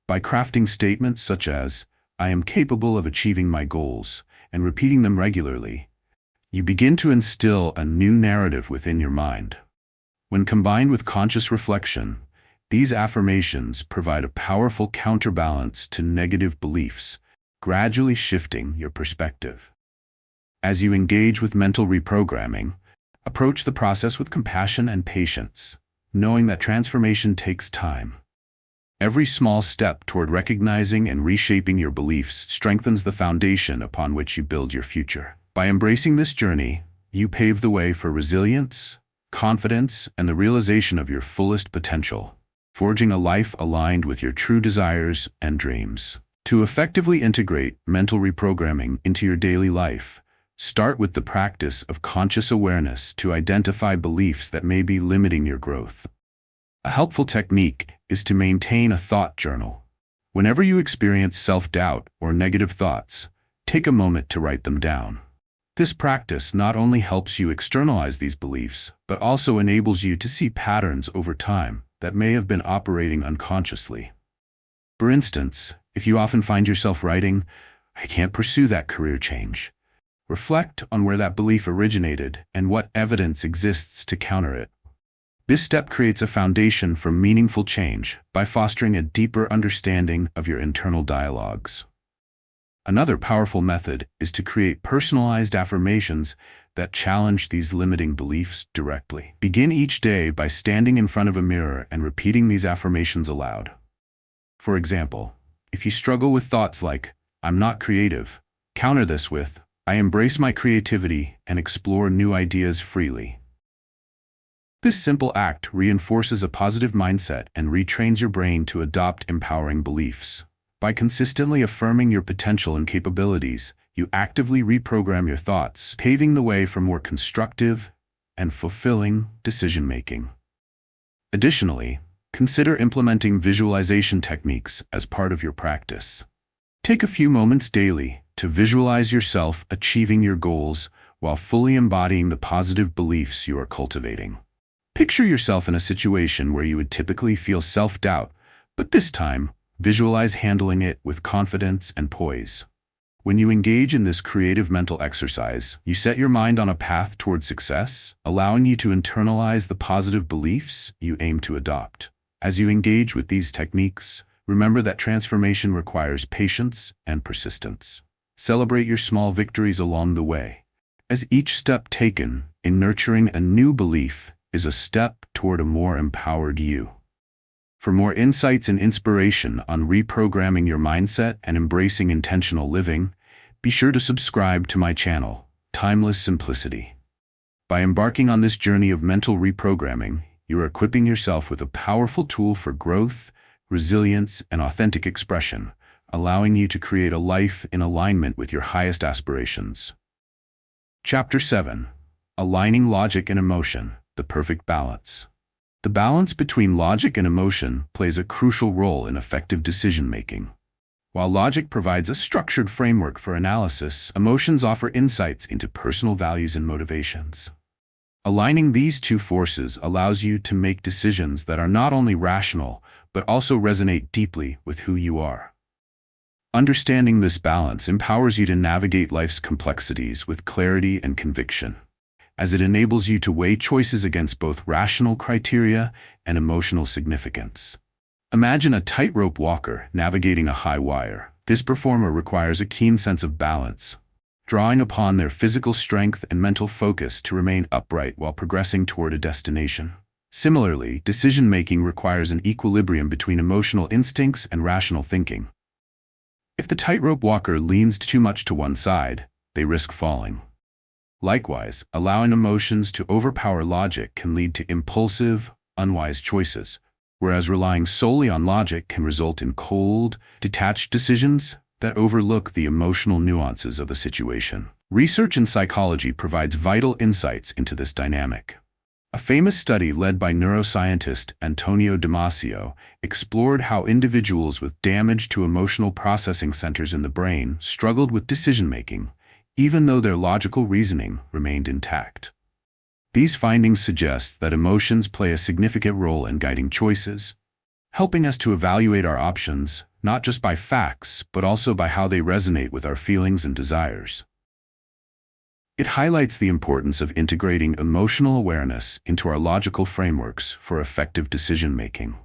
By crafting statements such as, "I am capable of achieving my goals," and repeating them regularly, you begin to instill a new narrative within your mind. When combined with conscious reflection, these affirmations provide a powerful counterbalance to negative beliefs, gradually shifting your perspective. As you engage with mental reprogramming, approach the process with compassion and patience, knowing that transformation takes time. Every small step toward recognizing and reshaping your beliefs strengthens the foundation upon which you build your future. By embracing this journey, you pave the way for resilience, confidence, and the realization of your fullest potential, forging a life aligned with your true desires and dreams. To effectively integrate mental reprogramming into your daily life, start with the practice of conscious awareness to identify beliefs that may be limiting your growth. A helpful technique is to maintain a thought journal. Whenever you experience self-doubt or negative thoughts, take a moment to write them down. This practice not only helps you externalize these beliefs, but also enables you to see patterns over time that may have been operating unconsciously. For instance, if you often find yourself writing, "I can't pursue that career change," reflect on where that belief originated and what evidence exists to counter it. This step creates a foundation for meaningful change by fostering a deeper understanding of your internal dialogues. Another powerful method is to create personalized affirmations that challenge these limiting beliefs directly. Begin each day by standing in front of a mirror and repeating these affirmations aloud. For example, if you struggle with thoughts like, "I'm not creative," counter this with, "I embrace my creativity and explore new ideas freely." This simple act reinforces a positive mindset and retrains your brain to adopt empowering beliefs. By consistently affirming your potential and capabilities, you actively reprogram your thoughts, paving the way for more constructive and fulfilling decision-making. Additionally, consider implementing visualization techniques as part of your practice. Take a few moments daily to visualize yourself achieving your goals while fully embodying the positive beliefs you are cultivating. Picture yourself in a situation where you would typically feel self-doubt, but this time, visualize handling it with confidence and poise. When you engage in this creative mental exercise, you set your mind on a path toward success, allowing you to internalize the positive beliefs you aim to adopt. As you engage with these techniques, remember that transformation requires patience and persistence. Celebrate your small victories along the way, as each step taken in nurturing a new belief is a step toward a more empowered you. For more insights and inspiration on reprogramming your mindset and embracing intentional living, be sure to subscribe to my channel, Timeless Simplicity. By embarking on this journey of mental reprogramming, you are equipping yourself with a powerful tool for growth, resilience, and authentic expression, allowing you to create a life in alignment with your highest aspirations. Chapter 7. Aligning Logic and Emotion, the Perfect Balance. The balance between logic and emotion plays a crucial role in effective decision-making. While logic provides a structured framework for analysis, emotions offer insights into personal values and motivations. Aligning these two forces allows you to make decisions that are not only rational, but also resonate deeply with who you are. Understanding this balance empowers you to navigate life's complexities with clarity and conviction, as it enables you to weigh choices against both rational criteria and emotional significance. Imagine a tightrope walker navigating a high wire. This performer requires a keen sense of balance, drawing upon their physical strength and mental focus to remain upright while progressing toward a destination. Similarly, decision-making requires an equilibrium between emotional instincts and rational thinking. If the tightrope walker leans too much to one side, they risk falling. Likewise, allowing emotions to overpower logic can lead to impulsive, unwise choices, whereas relying solely on logic can result in cold, detached decisions that overlook the emotional nuances of a situation. Research in psychology provides vital insights into this dynamic. A famous study led by neuroscientist Antonio Damasio explored how individuals with damage to emotional processing centers in the brain struggled with decision-making, even though their logical reasoning remained intact. These findings suggest that emotions play a significant role in guiding choices, helping us to evaluate our options not just by facts, but also by how they resonate with our feelings and desires. It highlights the importance of integrating emotional awareness into our logical frameworks for effective decision-making.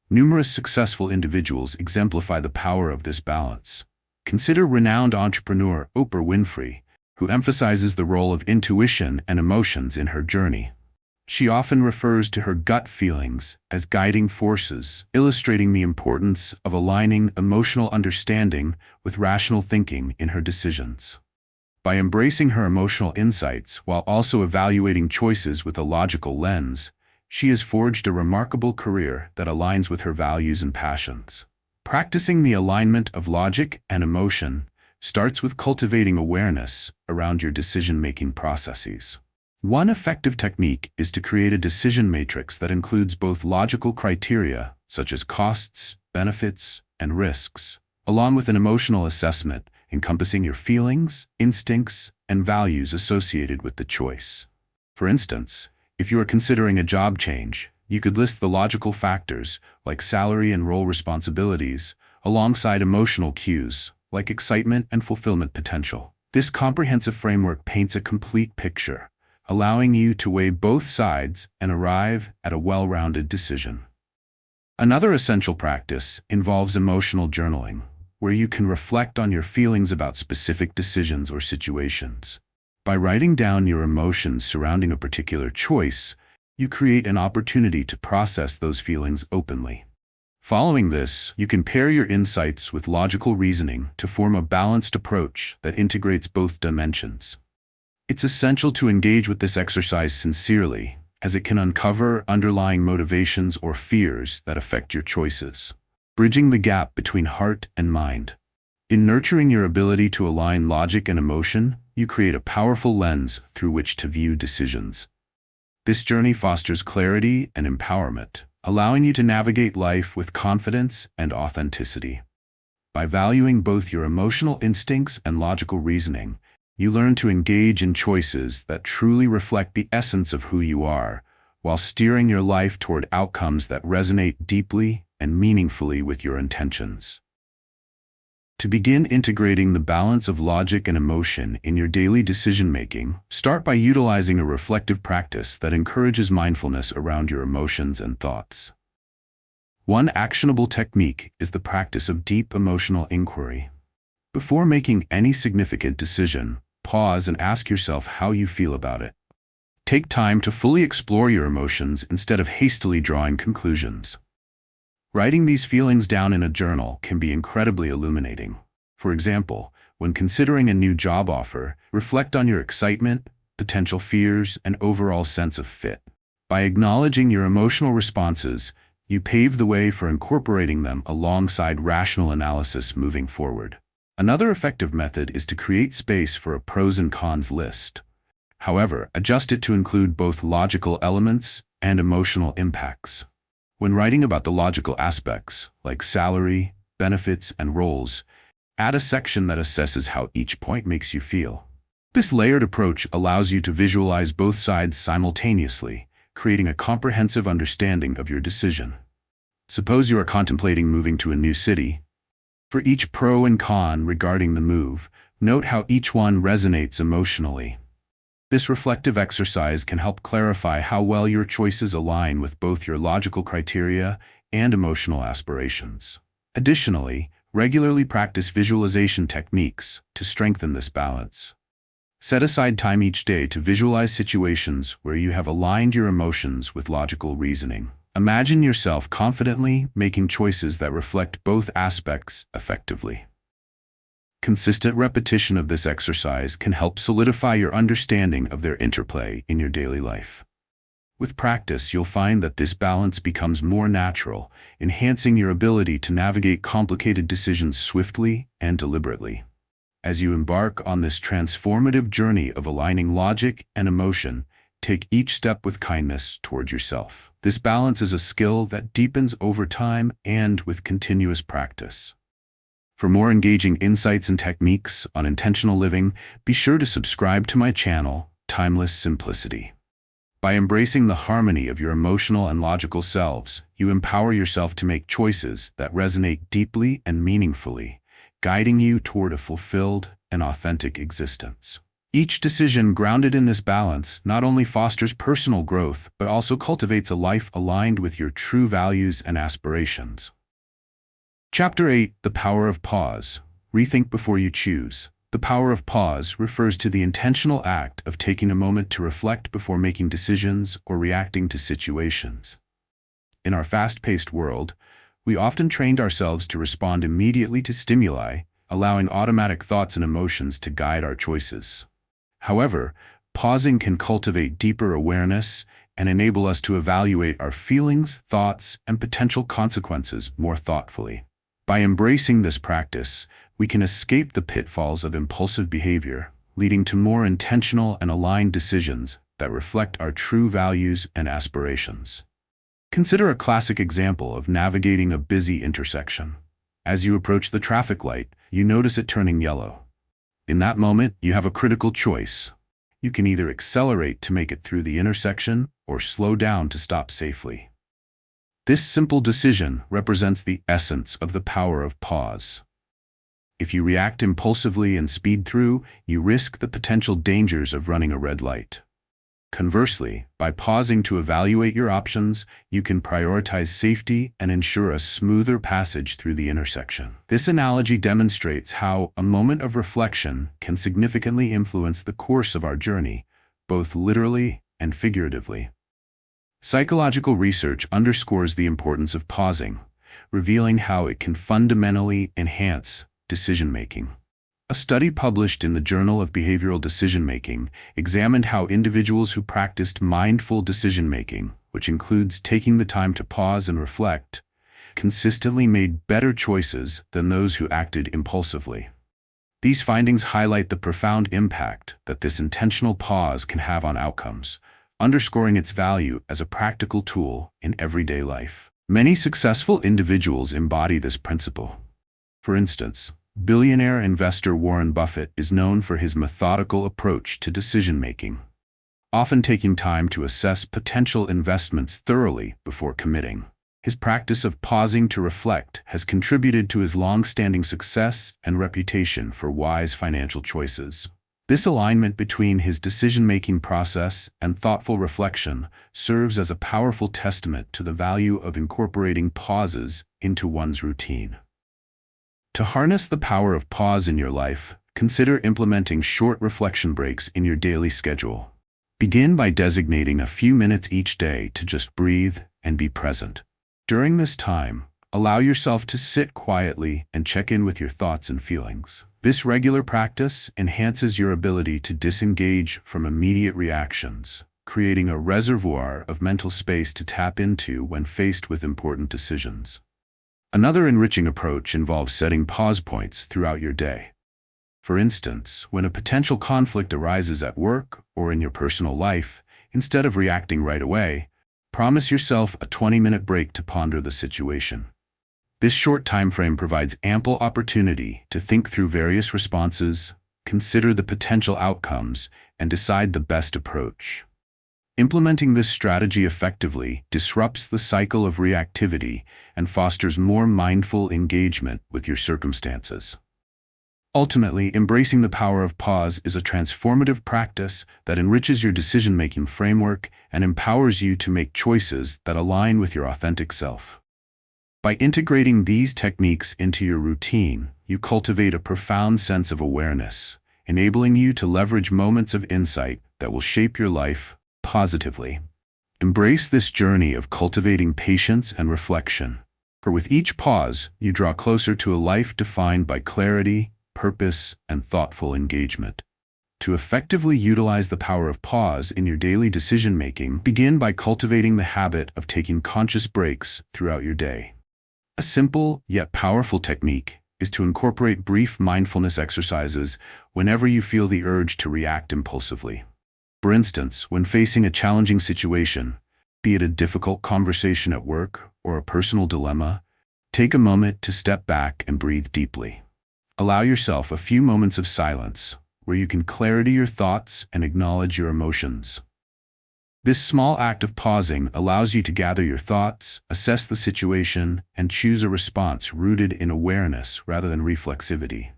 Numerous successful individuals exemplify the power of this balance. Consider renowned entrepreneur Oprah Winfrey, who emphasizes the role of intuition and emotions in her journey. She often refers to her gut feelings as guiding forces, illustrating the importance of aligning emotional understanding with rational thinking in her decisions. By embracing her emotional insights while also evaluating choices with a logical lens, she has forged a remarkable career that aligns with her values and passions. Practicing the alignment of logic and emotion starts with cultivating awareness around your decision-making processes. One effective technique is to create a decision matrix that includes both logical criteria, such as costs, benefits, and risks, along with an emotional assessment encompassing your feelings, instincts, and values associated with the choice. For instance, if you are considering a job change, you could list the logical factors, like salary and role responsibilities, alongside emotional cues, like excitement and fulfillment potential. This comprehensive framework paints a complete picture, allowing you to weigh both sides and arrive at a well-rounded decision. Another essential practice involves emotional journaling, where you can reflect on your feelings about specific decisions or situations. By writing down your emotions surrounding a particular choice, you create an opportunity to process those feelings openly. Following this, you can pair your insights with logical reasoning to form a balanced approach that integrates both dimensions. It's essential to engage with this exercise sincerely, as it can uncover underlying motivations or fears that affect your choices, bridging the gap between heart and mind. In nurturing your ability to align logic and emotion, you create a powerful lens through which to view decisions. This journey fosters clarity and empowerment, allowing you to navigate life with confidence and authenticity. By valuing both your emotional instincts and logical reasoning, you learn to engage in choices that truly reflect the essence of who you are, while steering your life toward outcomes that resonate deeply and meaningfully with your intentions. To begin integrating the balance of logic and emotion in your daily decision-making, start by utilizing a reflective practice that encourages mindfulness around your emotions and thoughts. One actionable technique is the practice of deep emotional inquiry. Before making any significant decision, pause and ask yourself how you feel about it. Take time to fully explore your emotions instead of hastily drawing conclusions. Writing these feelings down in a journal can be incredibly illuminating. For example, when considering a new job offer, reflect on your excitement, potential fears, and overall sense of fit. By acknowledging your emotional responses, you pave the way for incorporating them alongside rational analysis moving forward. Another effective method is to create space for a pros and cons list. However, adjust it to include both logical elements and emotional impacts. When writing about the logical aspects, like salary, benefits, and roles, Add a section that assesses how each point makes you feel. This layered approach allows you to visualize both sides simultaneously, creating a comprehensive understanding of your decision. Suppose you are contemplating moving to a new city. For each pro and con regarding the move, note how each one resonates emotionally. This reflective exercise can help clarify how well your choices align with both your logical criteria and emotional aspirations. Additionally, regularly practice visualization techniques to strengthen this balance. Set aside time each day to visualize situations where you have aligned your emotions with logical reasoning. Imagine yourself confidently making choices that reflect both aspects effectively. Consistent repetition of this exercise can help solidify your understanding of their interplay in your daily life. With practice, you'll find that this balance becomes more natural, enhancing your ability to navigate complicated decisions swiftly and deliberately. As you embark on this transformative journey of aligning logic and emotion, take each step with kindness toward yourself. This balance is a skill that deepens over time and with continuous practice. For more engaging insights and techniques on intentional living, be sure to subscribe to my channel, Timeless Simplicity. By embracing the harmony of your emotional and logical selves, you empower yourself to make choices that resonate deeply and meaningfully, guiding you toward a fulfilled and authentic existence. Each decision grounded in this balance not only fosters personal growth, but also cultivates a life aligned with your true values and aspirations. Chapter 8: The Power of Pause. Rethink before you choose. The power of pause refers to the intentional act of taking a moment to reflect before making decisions or reacting to situations. In our fast-paced world, we often trained ourselves to respond immediately to stimuli, allowing automatic thoughts and emotions to guide our choices. However, pausing can cultivate deeper awareness and enable us to evaluate our feelings, thoughts, and potential consequences more thoughtfully. By embracing this practice, we can escape the pitfalls of impulsive behavior, leading to more intentional and aligned decisions that reflect our true values and aspirations. Consider a classic example of navigating a busy intersection. As you approach the traffic light, you notice it turning yellow. In that moment, you have a critical choice. You can either accelerate to make it through the intersection or slow down to stop safely. This simple decision represents the essence of the power of pause. If you react impulsively and speed through, you risk the potential dangers of running a red light. Conversely, by pausing to evaluate your options, you can prioritize safety and ensure a smoother passage through the intersection. This analogy demonstrates how a moment of reflection can significantly influence the course of our journey, both literally and figuratively. Psychological research underscores the importance of pausing, revealing how it can fundamentally enhance decision-making. A study published in the Journal of Behavioral Decision-Making examined how individuals who practiced mindful decision-making, which includes taking the time to pause and reflect, consistently made better choices than those who acted impulsively. These findings highlight the profound impact that this intentional pause can have on outcomes, underscoring its value as a practical tool in everyday life. Many successful individuals embody this principle. For instance, billionaire investor Warren Buffett is known for his methodical approach to decision-making, often taking time to assess potential investments thoroughly before committing. His practice of pausing to reflect has contributed to his long-standing success and reputation for wise financial choices. This alignment between his decision-making process and thoughtful reflection serves as a powerful testament to the value of incorporating pauses into one's routine. To harness the power of pause in your life, consider implementing short reflection breaks in your daily schedule. Begin by designating a few minutes each day to just breathe and be present. During this time, allow yourself to sit quietly and check in with your thoughts and feelings. This regular practice enhances your ability to disengage from immediate reactions, creating a reservoir of mental space to tap into when faced with important decisions. Another enriching approach involves setting pause points throughout your day. For instance, when a potential conflict arises at work or in your personal life, instead of reacting right away, promise yourself a 20-minute break to ponder the situation. This short time frame provides ample opportunity to think through various responses, consider the potential outcomes, and decide the best approach. Implementing this strategy effectively disrupts the cycle of reactivity and fosters more mindful engagement with your circumstances. Ultimately, embracing the power of pause is a transformative practice that enriches your decision-making framework and empowers you to make choices that align with your authentic self. By integrating these techniques into your routine, you cultivate a profound sense of awareness, enabling you to leverage moments of insight that will shape your life positively. Embrace this journey of cultivating patience and reflection, for with each pause, you draw closer to a life defined by clarity, purpose, and thoughtful engagement. To effectively utilize the power of pause in your daily decision-making, begin by cultivating the habit of taking conscious breaks throughout your day. A simple yet powerful technique is to incorporate brief mindfulness exercises whenever you feel the urge to react impulsively. For instance, when facing a challenging situation, be it a difficult conversation at work or a personal dilemma, take a moment to step back and breathe deeply. Allow yourself a few moments of silence where you can clarity your thoughts and acknowledge your emotions. This small act of pausing allows you to gather your thoughts, assess the situation, and choose a response rooted in awareness rather than reflexivity.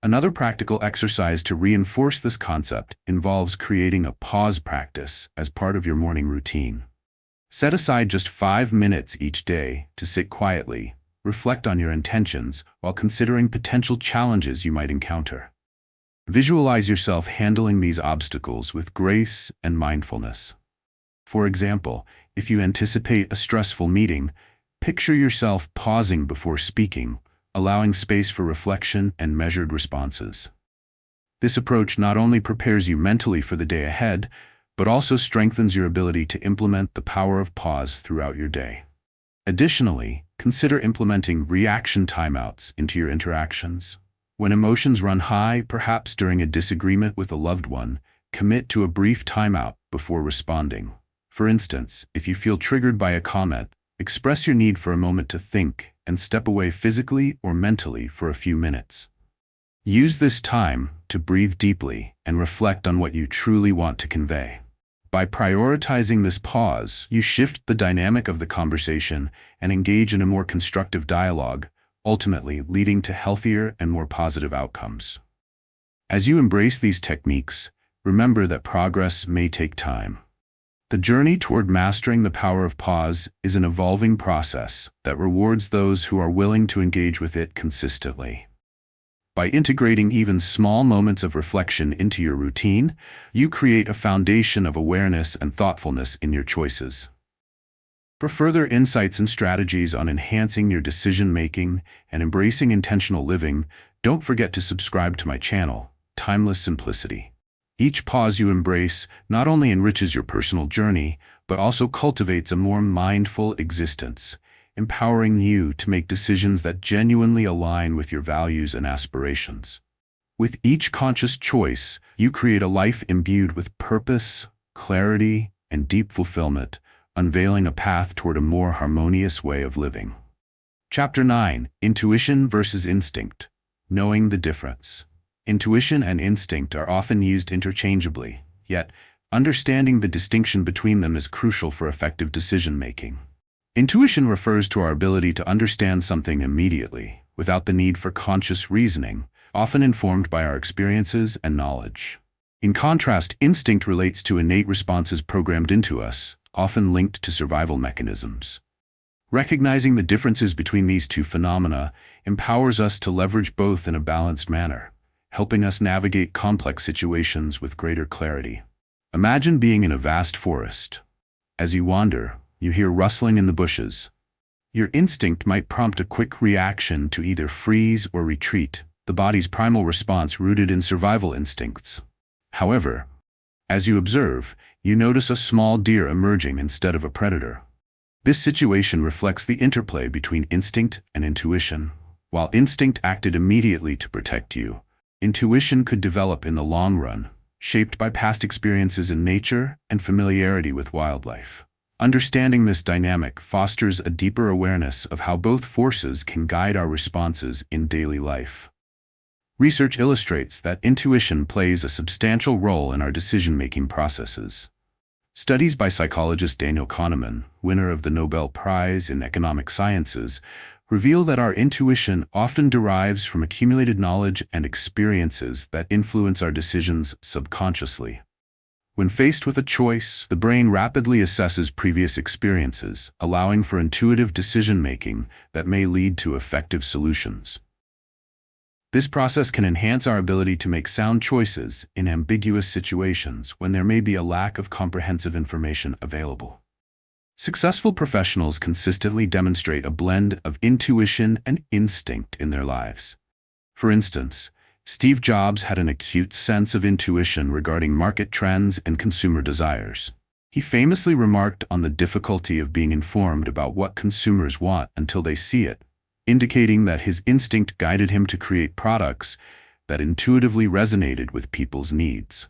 Another practical exercise to reinforce this concept involves creating a pause practice as part of your morning routine. Set aside just 5 minutes each day to sit quietly, reflect on your intentions while considering potential challenges you might encounter. Visualize yourself handling these obstacles with grace and mindfulness. For example, if you anticipate a stressful meeting, picture yourself pausing before speaking, allowing space for reflection and measured responses. This approach not only prepares you mentally for the day ahead, but also strengthens your ability to implement the power of pause throughout your day. Additionally, consider implementing reaction timeouts into your interactions. When emotions run high, perhaps during a disagreement with a loved one, commit to a brief timeout before responding. For instance, if you feel triggered by a comment, express your need for a moment to think and step away physically or mentally for a few minutes. Use this time to breathe deeply and reflect on what you truly want to convey. By prioritizing this pause, you shift the dynamic of the conversation and engage in a more constructive dialogue, ultimately leading to healthier and more positive outcomes. As you embrace these techniques, remember that progress may take time. The journey toward mastering the power of pause is an evolving process that rewards those who are willing to engage with it consistently. By integrating even small moments of reflection into your routine, you create a foundation of awareness and thoughtfulness in your choices. For further insights and strategies on enhancing your decision-making and embracing intentional living, don't forget to subscribe to my channel, Timeless Simplicity. Each pause you embrace not only enriches your personal journey, but also cultivates a more mindful existence, empowering you to make decisions that genuinely align with your values and aspirations. With each conscious choice, you create a life imbued with purpose, clarity, and deep fulfillment, unveiling a path toward a more harmonious way of living. Chapter 9: Intuition versus Instinct. Knowing the difference. Intuition and instinct are often used interchangeably, yet understanding the distinction between them is crucial for effective decision-making. Intuition refers to our ability to understand something immediately, without the need for conscious reasoning, often informed by our experiences and knowledge. In contrast, instinct relates to innate responses programmed into us, often linked to survival mechanisms. Recognizing the differences between these two phenomena empowers us to leverage both in a balanced manner, helping us navigate complex situations with greater clarity. Imagine being in a vast forest. As you wander, you hear rustling in the bushes. Your instinct might prompt a quick reaction to either freeze or retreat, the body's primal response rooted in survival instincts. However, as you observe, you notice a small deer emerging instead of a predator. This situation reflects the interplay between instinct and intuition. While instinct acted immediately to protect you, intuition could develop in the long run, shaped by past experiences in nature and familiarity with wildlife. Understanding this dynamic fosters a deeper awareness of how both forces can guide our responses in daily life. Research illustrates that intuition plays a substantial role in our decision-making processes. Studies by psychologist Daniel Kahneman, winner of the Nobel Prize in Economic Sciences, reveal that our intuition often derives from accumulated knowledge and experiences that influence our decisions subconsciously. When faced with a choice, the brain rapidly assesses previous experiences, allowing for intuitive decision-making that may lead to effective solutions. This process can enhance our ability to make sound choices in ambiguous situations when there may be a lack of comprehensive information available. Successful professionals consistently demonstrate a blend of intuition and instinct in their lives. For instance, Steve Jobs had an acute sense of intuition regarding market trends and consumer desires. He famously remarked on the difficulty of being informed about what consumers want until they see it, indicating that his instinct guided him to create products that intuitively resonated with people's needs.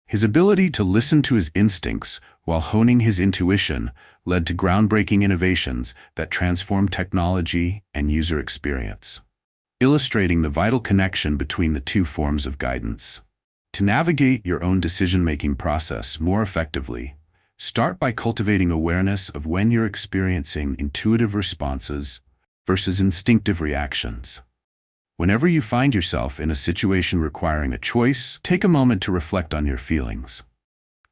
His ability to listen to his instincts while honing his intuition led to groundbreaking innovations that transformed technology and user experience, illustrating the vital connection between the two forms of guidance. To navigate your own decision-making process more effectively, start by cultivating awareness of when you're experiencing intuitive responses versus instinctive reactions. Whenever you find yourself in a situation requiring a choice, take a moment to reflect on your feelings.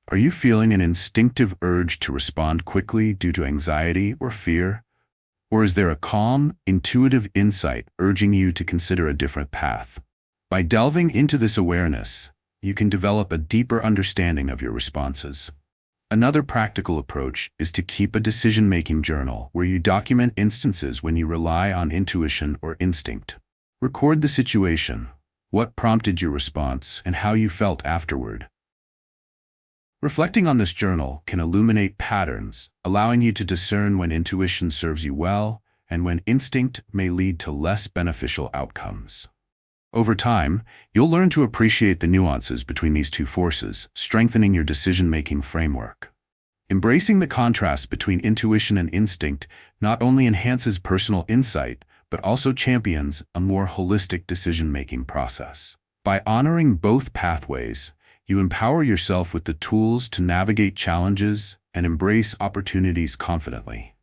Are you feeling an instinctive urge to respond quickly due to anxiety or fear? Or is there a calm, intuitive insight urging you to consider a different path? By delving into this awareness, you can develop a deeper understanding of your responses. Another practical approach is to keep a decision-making journal where you document instances when you rely on intuition or instinct. Record the situation, what prompted your response, and how you felt afterward. Reflecting on this journal can illuminate patterns, allowing you to discern when intuition serves you well and when instinct may lead to less beneficial outcomes. Over time, you'll learn to appreciate the nuances between these two forces, strengthening your decision-making framework. Embracing the contrast between intuition and instinct not only enhances personal insight, but also champions a more holistic decision-making process. By honoring both pathways, you empower yourself with the tools to navigate challenges and embrace opportunities confidently.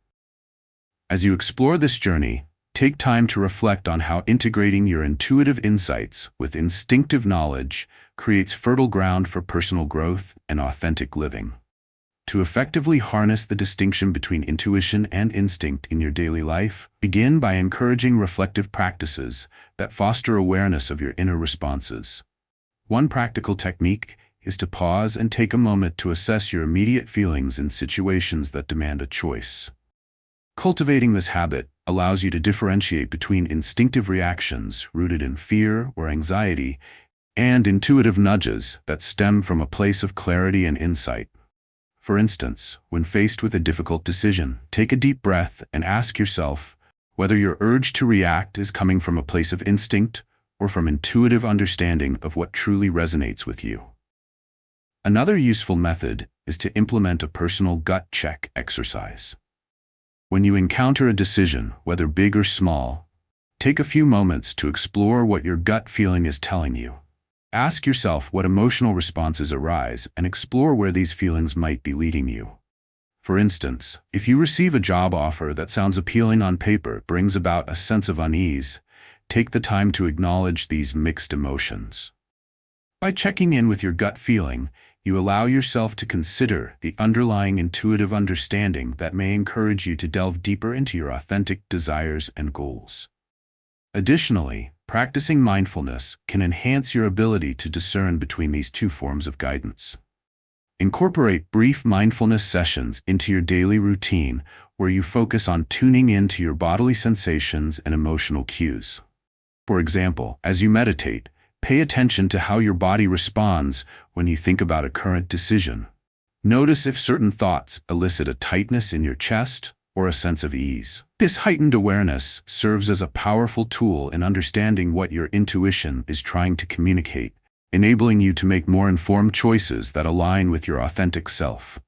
As you explore this journey, take time to reflect on how integrating your intuitive insights with instinctive knowledge creates fertile ground for personal growth and authentic living. To effectively harness the distinction between intuition and instinct in your daily life, begin by encouraging reflective practices that foster awareness of your inner responses. One practical technique is to pause and take a moment to assess your immediate feelings in situations that demand a choice. Cultivating this habit allows you to differentiate between instinctive reactions rooted in fear or anxiety and intuitive nudges that stem from a place of clarity and insight. For instance, when faced with a difficult decision, take a deep breath and ask yourself whether your urge to react is coming from a place of instinct or from intuitive understanding of what truly resonates with you. Another useful method is to implement a personal gut check exercise. When you encounter a decision, whether big or small, take a few moments to explore what your gut feeling is telling you. Ask yourself what emotional responses arise and explore where these feelings might be leading you. For instance, if you receive a job offer that sounds appealing on paper, brings about a sense of unease, take the time to acknowledge these mixed emotions. By checking in with your gut feeling, you allow yourself to consider the underlying intuitive understanding that may encourage you to delve deeper into your authentic desires and goals. Additionally, practicing mindfulness can enhance your ability to discern between these two forms of guidance. Incorporate brief mindfulness sessions into your daily routine where you focus on tuning into your bodily sensations and emotional cues. For example, as you meditate, pay attention to how your body responds when you think about a current decision. Notice if certain thoughts elicit a tightness in your chest or a sense of ease. This heightened awareness serves as a powerful tool in understanding what your intuition is trying to communicate, enabling you to make more informed choices that align with your authentic self.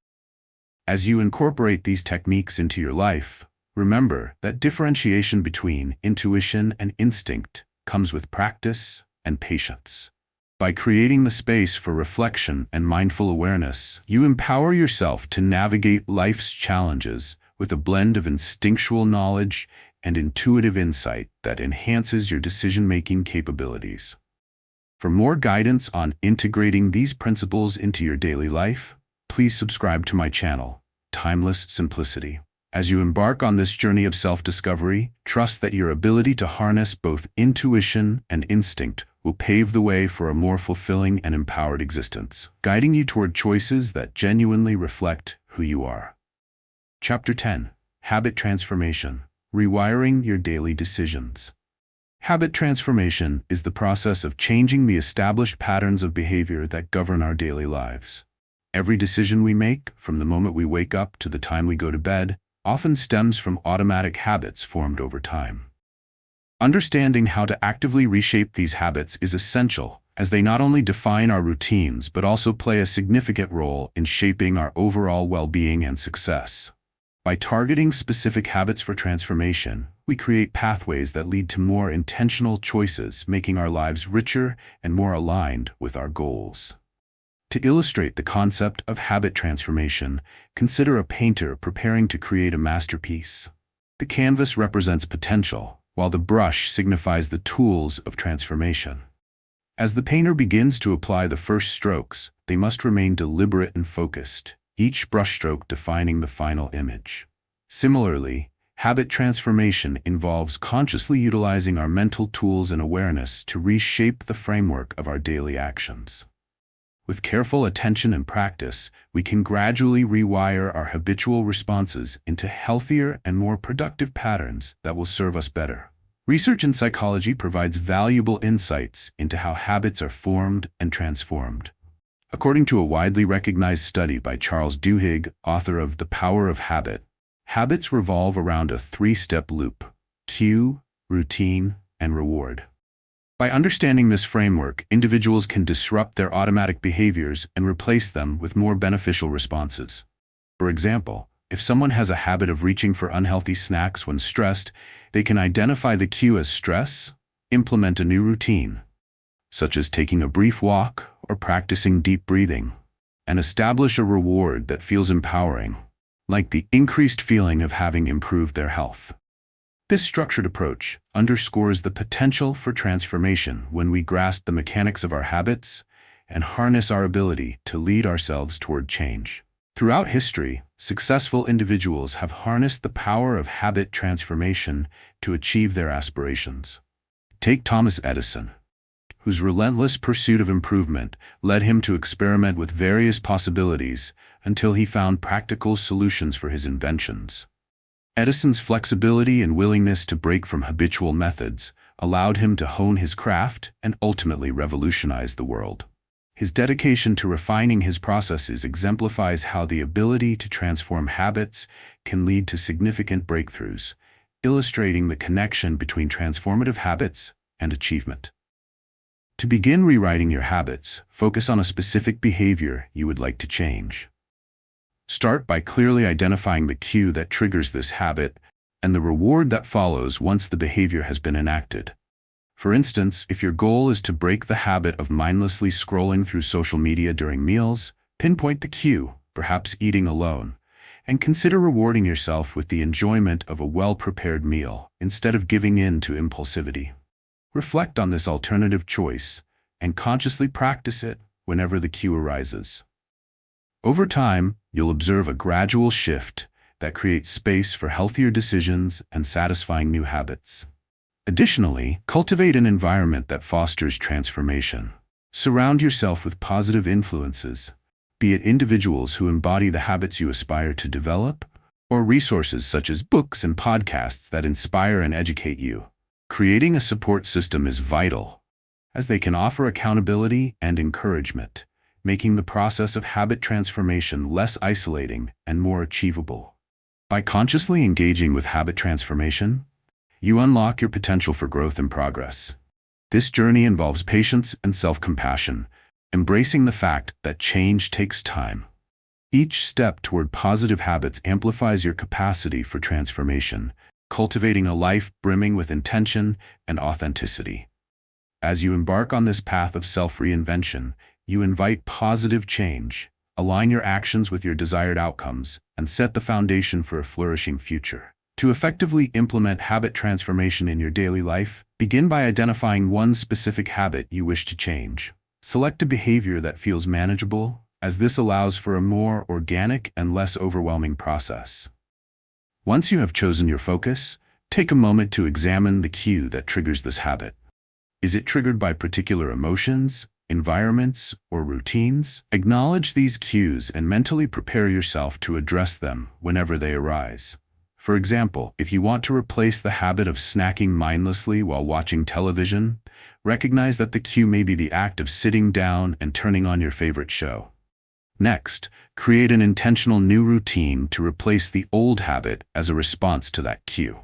As you incorporate these techniques into your life, remember that differentiation between intuition and instinct comes with practice and patience. By creating the space for reflection and mindful awareness, you empower yourself to navigate life's challenges with a blend of instinctual knowledge and intuitive insight that enhances your decision-making capabilities. For more guidance on integrating these principles into your daily life, please subscribe to my channel, Timeless Simplicity. As you embark on this journey of self-discovery, trust that your ability to harness both intuition and instinct will pave the way for a more fulfilling and empowered existence, guiding you toward choices that genuinely reflect who you are. Chapter 10. Habit Transformation. Rewiring Your Daily Decisions. Habit transformation is the process of changing the established patterns of behavior that govern our daily lives. Every decision we make, from the moment we wake up to the time we go to bed, often stems from automatic habits formed over time. Understanding how to actively reshape these habits is essential, as they not only define our routines but also play a significant role in shaping our overall well-being and success. By targeting specific habits for transformation, we create pathways that lead to more intentional choices, making our lives richer and more aligned with our goals. To illustrate the concept of habit transformation, consider a painter preparing to create a masterpiece. The canvas represents potential, while the brush signifies the tools of transformation. As the painter begins to apply the first strokes, they must remain deliberate and focused, each brushstroke defining the final image. Similarly, habit transformation involves consciously utilizing our mental tools and awareness to reshape the framework of our daily actions. With careful attention and practice, we can gradually rewire our habitual responses into healthier and more productive patterns that will serve us better. Research in psychology provides valuable insights into how habits are formed and transformed. According to a widely recognized study by Charles Duhigg, author of The Power of Habit, habits revolve around a three-step loop: cue, routine, and reward. By understanding this framework, individuals can disrupt their automatic behaviors and replace them with more beneficial responses. For example, if someone has a habit of reaching for unhealthy snacks when stressed, they can identify the cue as stress, implement a new routine, such as taking a brief walk or practicing deep breathing, and establish a reward that feels empowering, like the increased feeling of having improved their health. This structured approach underscores the potential for transformation when we grasp the mechanics of our habits and harness our ability to lead ourselves toward change. Throughout history, successful individuals have harnessed the power of habit transformation to achieve their aspirations. Take Thomas Edison, whose relentless pursuit of improvement led him to experiment with various possibilities until he found practical solutions for his inventions. Edison's flexibility and willingness to break from habitual methods allowed him to hone his craft and ultimately revolutionize the world. His dedication to refining his processes exemplifies how the ability to transform habits can lead to significant breakthroughs, illustrating the connection between transformative habits and achievement. To begin rewriting your habits, focus on a specific behavior you would like to change. Start by clearly identifying the cue that triggers this habit and the reward that follows once the behavior has been enacted. For instance, if your goal is to break the habit of mindlessly scrolling through social media during meals, pinpoint the cue, perhaps eating alone, and consider rewarding yourself with the enjoyment of a well-prepared meal instead of giving in to impulsivity. Reflect on this alternative choice and consciously practice it whenever the cue arises. Over time, you'll observe a gradual shift that creates space for healthier decisions and satisfying new habits. Additionally, cultivate an environment that fosters transformation. Surround yourself with positive influences, be it individuals who embody the habits you aspire to develop, or resources such as books and podcasts that inspire and educate you. Creating a support system is vital, as they can offer accountability and encouragement, making the process of habit transformation less isolating and more achievable. By consciously engaging with habit transformation, you unlock your potential for growth and progress. This journey involves patience and self-compassion, embracing the fact that change takes time. Each step toward positive habits amplifies your capacity for transformation, cultivating a life brimming with intention and authenticity. As you embark on this path of self-reinvention, you invite positive change, align your actions with your desired outcomes, and set the foundation for a flourishing future. To effectively implement habit transformation in your daily life, begin by identifying one specific habit you wish to change. Select a behavior that feels manageable, as this allows for a more organic and less overwhelming process. Once you have chosen your focus, take a moment to examine the cue that triggers this habit. Is it triggered by particular emotions, environments, or routines? Acknowledge these cues and mentally prepare yourself to address them whenever they arise. For example, if you want to replace the habit of snacking mindlessly while watching television, recognize that the cue may be the act of sitting down and turning on your favorite show. Next, create an intentional new routine to replace the old habit as a response to that cue.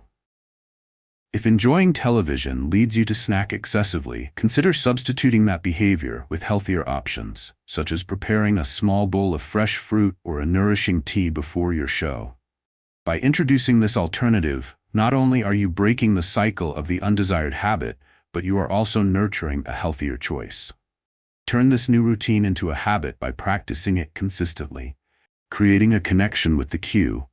If enjoying television leads you to snack excessively, consider substituting that behavior with healthier options, such as preparing a small bowl of fresh fruit or a nourishing tea before your show. By introducing this alternative, not only are you breaking the cycle of the undesired habit, but you are also nurturing a healthier choice. Turn this new routine into a habit by practicing it consistently, creating a connection with the cue,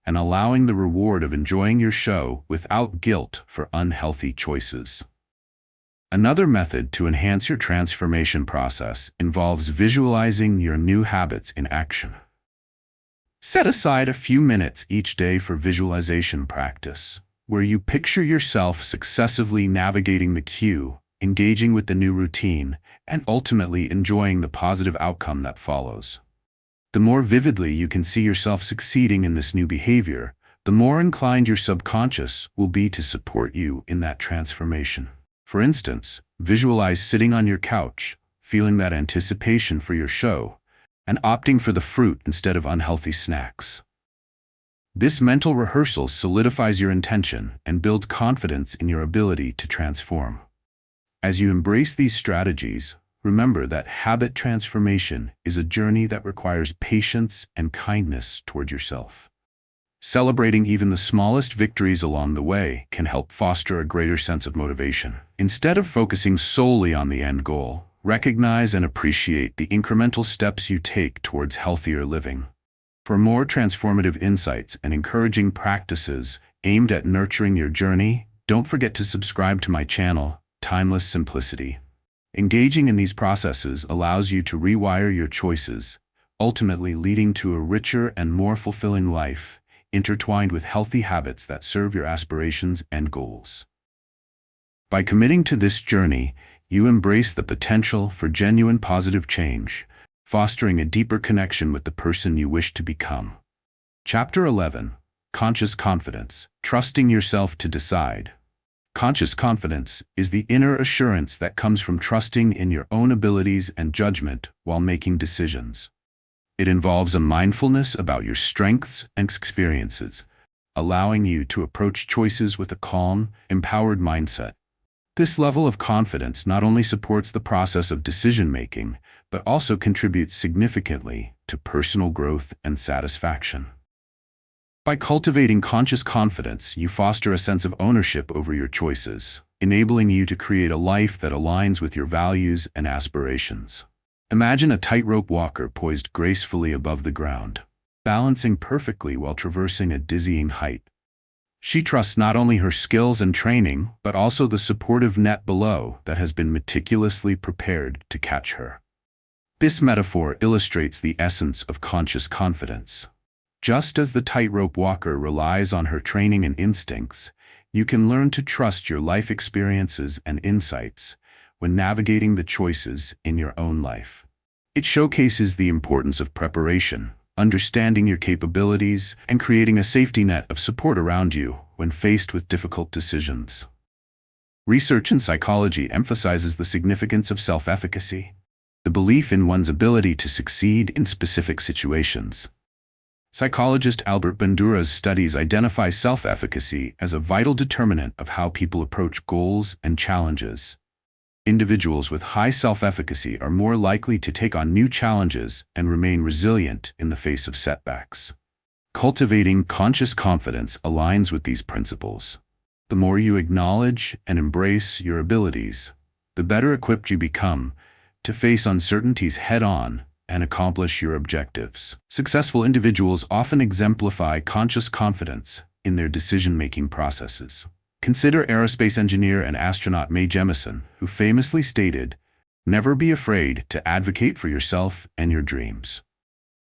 and allowing the reward of enjoying your show without guilt for unhealthy choices. Another method to enhance your transformation process involves visualizing your new habits in action. Set aside a few minutes each day for visualization practice, where you picture yourself successively navigating the cue, engaging with the new routine, and ultimately enjoying the positive outcome that follows. The more vividly you can see yourself succeeding in this new behavior, the more inclined your subconscious will be to support you in that transformation. For instance, visualize sitting on your couch, feeling that anticipation for your show, and opting for the fruit instead of unhealthy snacks. This mental rehearsal solidifies your intention and builds confidence in your ability to transform. As you embrace these strategies, remember that habit transformation is a journey that requires patience and kindness toward yourself. Celebrating even the smallest victories along the way can help foster a greater sense of motivation. Instead of focusing solely on the end goal, recognize and appreciate the incremental steps you take towards healthier living. For more transformative insights and encouraging practices aimed at nurturing your journey, don't forget to subscribe to my channel, Timeless Simplicity. Engaging in these processes allows you to rewire your choices, ultimately leading to a richer and more fulfilling life, intertwined with healthy habits that serve your aspirations and goals. By committing to this journey, you embrace the potential for genuine positive change, fostering a deeper connection with the person you wish to become. Chapter 11. Conscious Confidence. Trusting yourself to decide. Conscious confidence is the inner assurance that comes from trusting in your own abilities and judgment while making decisions. It involves a mindfulness about your strengths and experiences, allowing you to approach choices with a calm, empowered mindset. This level of confidence not only supports the process of decision-making, but also contributes significantly to personal growth and satisfaction. By cultivating conscious confidence, you foster a sense of ownership over your choices, enabling you to create a life that aligns with your values and aspirations. Imagine a tightrope walker poised gracefully above the ground, balancing perfectly while traversing a dizzying height. She trusts not only her skills and training, but also the supportive net below that has been meticulously prepared to catch her. This metaphor illustrates the essence of conscious confidence. Just as the tightrope walker relies on her training and instincts, you can learn to trust your life experiences and insights when navigating the choices in your own life. It showcases the importance of preparation, understanding your capabilities, and creating a safety net of support around you when faced with difficult decisions. Research in psychology emphasizes the significance of self-efficacy, the belief in one's ability to succeed in specific situations. Psychologist Albert Bandura's studies identify self-efficacy as a vital determinant of how people approach goals and challenges. Individuals with high self-efficacy are more likely to take on new challenges and remain resilient in the face of setbacks. Cultivating conscious confidence aligns with these principles. The more you acknowledge and embrace your abilities, the better equipped you become to face uncertainties head-on and accomplish your objectives. Successful individuals often exemplify conscious confidence in their decision-making processes. Consider aerospace engineer and astronaut Mae Jemison, who famously stated, "Never be afraid to advocate for yourself and your dreams."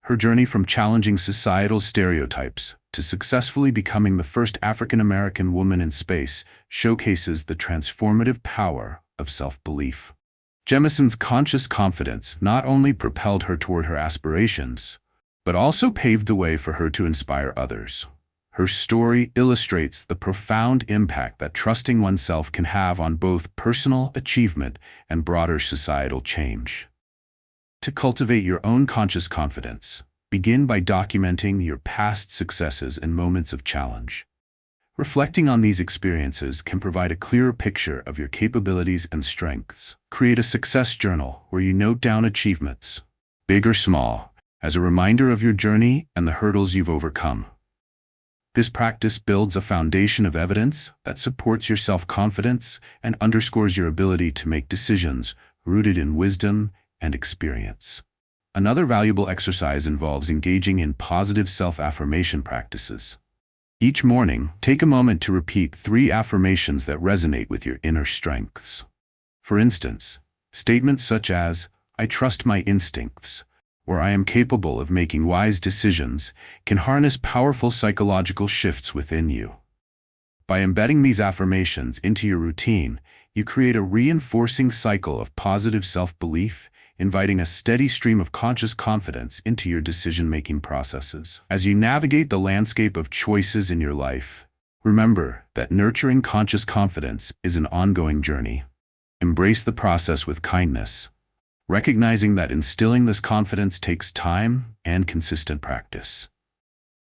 Her journey from challenging societal stereotypes to successfully becoming the first African-American woman in space showcases the transformative power of self-belief. Jemison's conscious confidence not only propelled her toward her aspirations, but also paved the way for her to inspire others. Her story illustrates the profound impact that trusting oneself can have on both personal achievement and broader societal change. To cultivate your own conscious confidence, begin by documenting your past successes and moments of challenge. Reflecting on these experiences can provide a clearer picture of your capabilities and strengths. Create a success journal where you note down achievements, big or small, as a reminder of your journey and the hurdles you've overcome. This practice builds a foundation of evidence that supports your self-confidence and underscores your ability to make decisions rooted in wisdom and experience. Another valuable exercise involves engaging in positive self-affirmation practices. Each morning, take a moment to repeat 3 affirmations that resonate with your inner strengths. For instance, statements such as, "I trust my instincts," or "I am capable of making wise decisions," can harness powerful psychological shifts within you. By embedding these affirmations into your routine, you create a reinforcing cycle of positive self-belief, inviting a steady stream of conscious confidence into your decision-making processes. As you navigate the landscape of choices in your life, remember that nurturing conscious confidence is an ongoing journey. Embrace the process with kindness, recognizing that instilling this confidence takes time and consistent practice.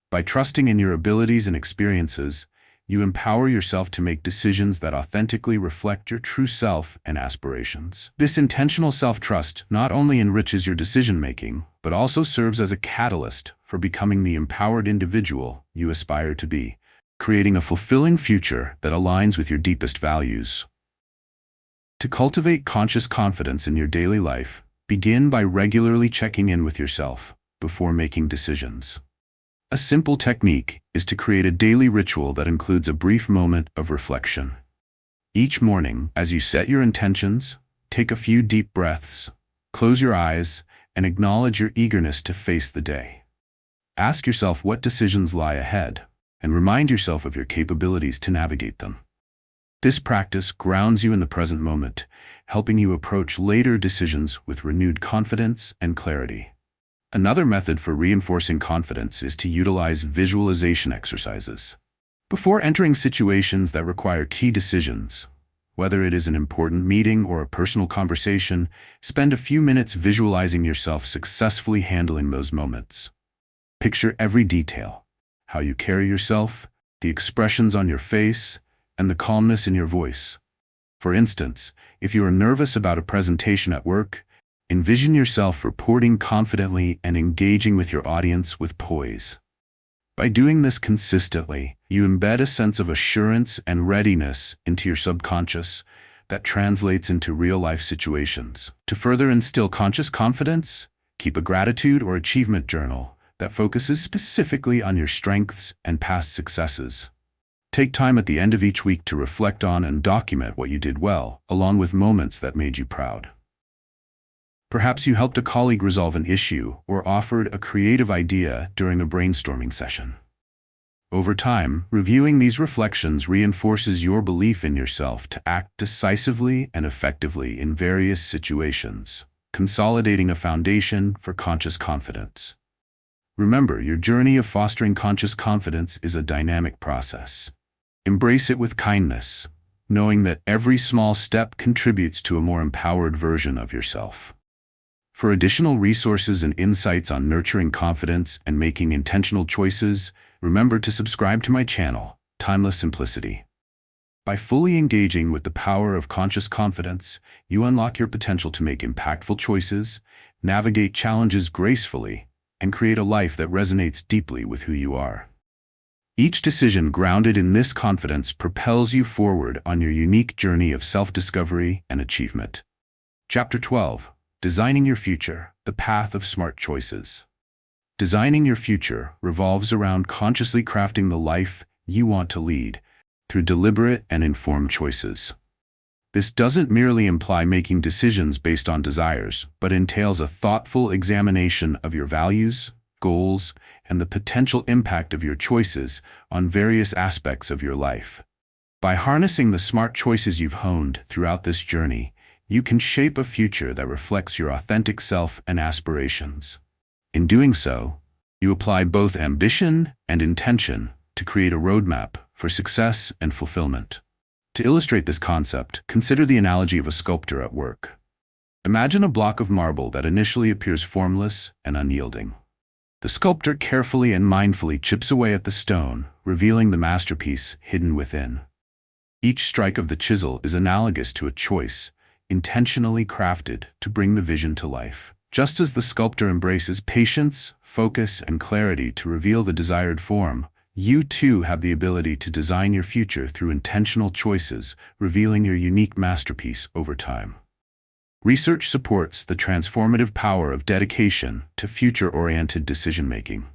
By trusting in your abilities and experiences, you empower yourself to make decisions that authentically reflect your true self and aspirations. This intentional self-trust not only enriches your decision-making, but also serves as a catalyst for becoming the empowered individual you aspire to be, creating a fulfilling future that aligns with your deepest values. To cultivate conscious confidence in your daily life, begin by regularly checking in with yourself before making decisions. A simple technique is to create a daily ritual that includes a brief moment of reflection. Each morning, as you set your intentions, take a few deep breaths, close your eyes, and acknowledge your eagerness to face the day. Ask yourself what decisions lie ahead, and remind yourself of your capabilities to navigate them. This practice grounds you in the present moment, helping you approach later decisions with renewed confidence and clarity. Another method for reinforcing confidence is to utilize visualization exercises. Before entering situations that require key decisions, whether it is an important meeting or a personal conversation, spend a few minutes visualizing yourself successfully handling those moments. Picture every detail: how you carry yourself, the expressions on your face, and the calmness in your voice. For instance, if you are nervous about a presentation at work, envision yourself reporting confidently and engaging with your audience with poise. By doing this consistently, you embed a sense of assurance and readiness into your subconscious that translates into real-life situations. To further instill conscious confidence, keep a gratitude or achievement journal that focuses specifically on your strengths and past successes. Take time at the end of each week to reflect on and document what you did well, along with moments that made you proud. Perhaps you helped a colleague resolve an issue or offered a creative idea during a brainstorming session. Over time, reviewing these reflections reinforces your belief in yourself to act decisively and effectively in various situations, consolidating a foundation for conscious confidence. Remember, your journey of fostering conscious confidence is a dynamic process. Embrace it with kindness, knowing that every small step contributes to a more empowered version of yourself. For additional resources and insights on nurturing confidence and making intentional choices, remember to subscribe to my channel, Timeless Simplicity. By fully engaging with the power of conscious confidence, you unlock your potential to make impactful choices, navigate challenges gracefully, and create a life that resonates deeply with who you are. Each decision grounded in this confidence propels you forward on your unique journey of self-discovery and achievement. Chapter 12. Designing Your Future, the Path of Smart Choices. Designing your future revolves around consciously crafting the life you want to lead through deliberate and informed choices. This doesn't merely imply making decisions based on desires, but entails a thoughtful examination of your values, goals, and the potential impact of your choices on various aspects of your life. By harnessing the smart choices you've honed throughout this journey, you can shape a future that reflects your authentic self and aspirations. In doing so, you apply both ambition and intention to create a roadmap for success and fulfillment. To illustrate this concept, consider the analogy of a sculptor at work. Imagine a block of marble that initially appears formless and unyielding. The sculptor carefully and mindfully chips away at the stone, revealing the masterpiece hidden within. Each strike of the chisel is analogous to a choice, intentionally crafted to bring the vision to life. Just as the sculptor embraces patience, focus, and clarity to reveal the desired form, you too have the ability to design your future through intentional choices, revealing your unique masterpiece over time. Research supports the transformative power of dedication to future-oriented decision-making.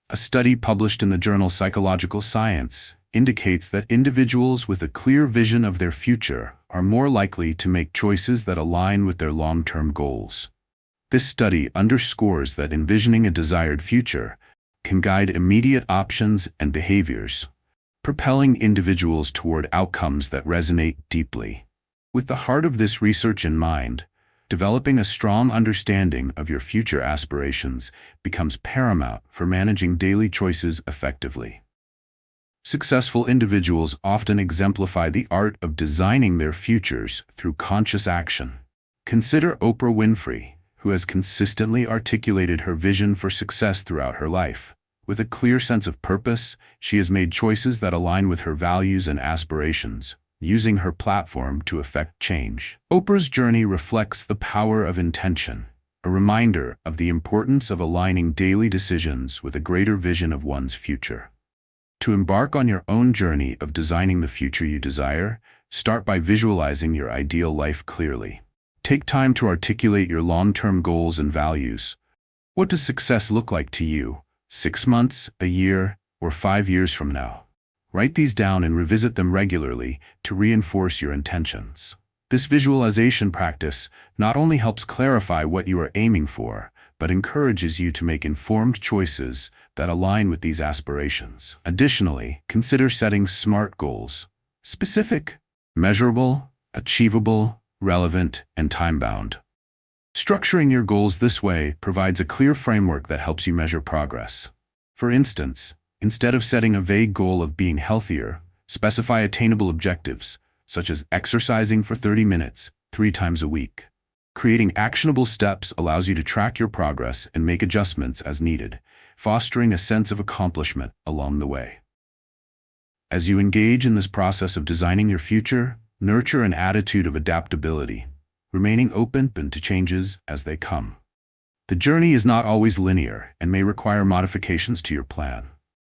A study published in the journal Psychological Science indicates that individuals with a clear vision of their future are more likely to make choices that align with their long-term goals. This study underscores that envisioning a desired future can guide immediate options and behaviors, propelling individuals toward outcomes that resonate deeply. With the heart of this research in mind, developing a strong understanding of your future aspirations becomes paramount for managing daily choices effectively. Successful individuals often exemplify the art of designing their futures through conscious action. Consider Oprah Winfrey, who has consistently articulated her vision for success throughout her life. With a clear sense of purpose, she has made choices that align with her values and aspirations, using her platform to effect change. Oprah's journey reflects the power of intention, a reminder of the importance of aligning daily decisions with a greater vision of one's future. To embark on your own journey of designing the future you desire, start by visualizing your ideal life clearly. Take time to articulate your long-term goals and values. What does success look like to you, 6 months, a year, or 5 years from now? Write these down and revisit them regularly to reinforce your intentions. This visualization practice not only helps clarify what you are aiming for, but encourages you to make informed choices that align with these aspirations. Additionally, consider setting SMART goals: specific, measurable, achievable, relevant, and time-bound. Structuring your goals this way provides a clear framework that helps you measure progress. For instance, instead of setting a vague goal of being healthier, specify attainable objectives, such as exercising for 30 minutes, 3 times a week. Creating actionable steps allows you to track your progress and make adjustments as needed, fostering a sense of accomplishment along the way. As you engage in this process of designing your future, nurture an attitude of adaptability, remaining open to changes as they come. The journey is not always linear and may require modifications to your plan.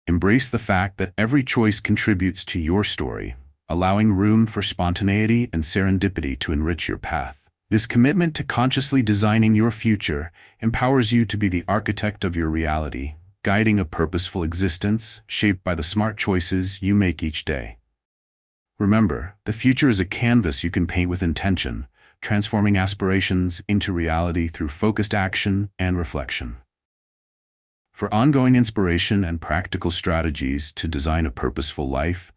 Embrace the fact that every choice contributes to your story, allowing room for spontaneity and serendipity to enrich your path. This commitment to consciously designing your future empowers you to be the architect of your reality, guiding a purposeful existence shaped by the smart choices you make each day. Remember, the future is a canvas you can paint with intention, transforming aspirations into reality through focused action and reflection. For ongoing inspiration and practical strategies to design a purposeful life,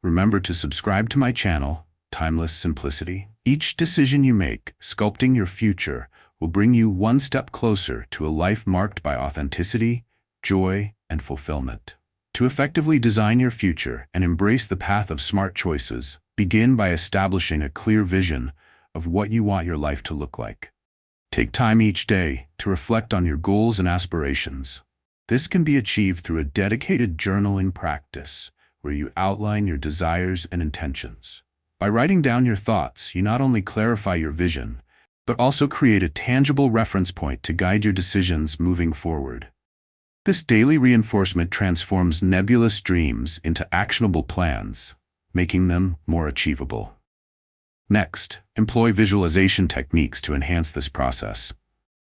remember to subscribe to my channel, Timeless Simplicity. Each decision you make, sculpting your future, will bring you one step closer to a life marked by authenticity, joy, and fulfillment. To effectively design your future and embrace the path of smart choices, begin by establishing a clear vision of what you want your life to look like. Take time each day to reflect on your goals and aspirations. This can be achieved through a dedicated journaling practice where you outline your desires and intentions. By writing down your thoughts, you not only clarify your vision, but also create a tangible reference point to guide your decisions moving forward. This daily reinforcement transforms nebulous dreams into actionable plans, making them more achievable. Next, employ visualization techniques to enhance this process.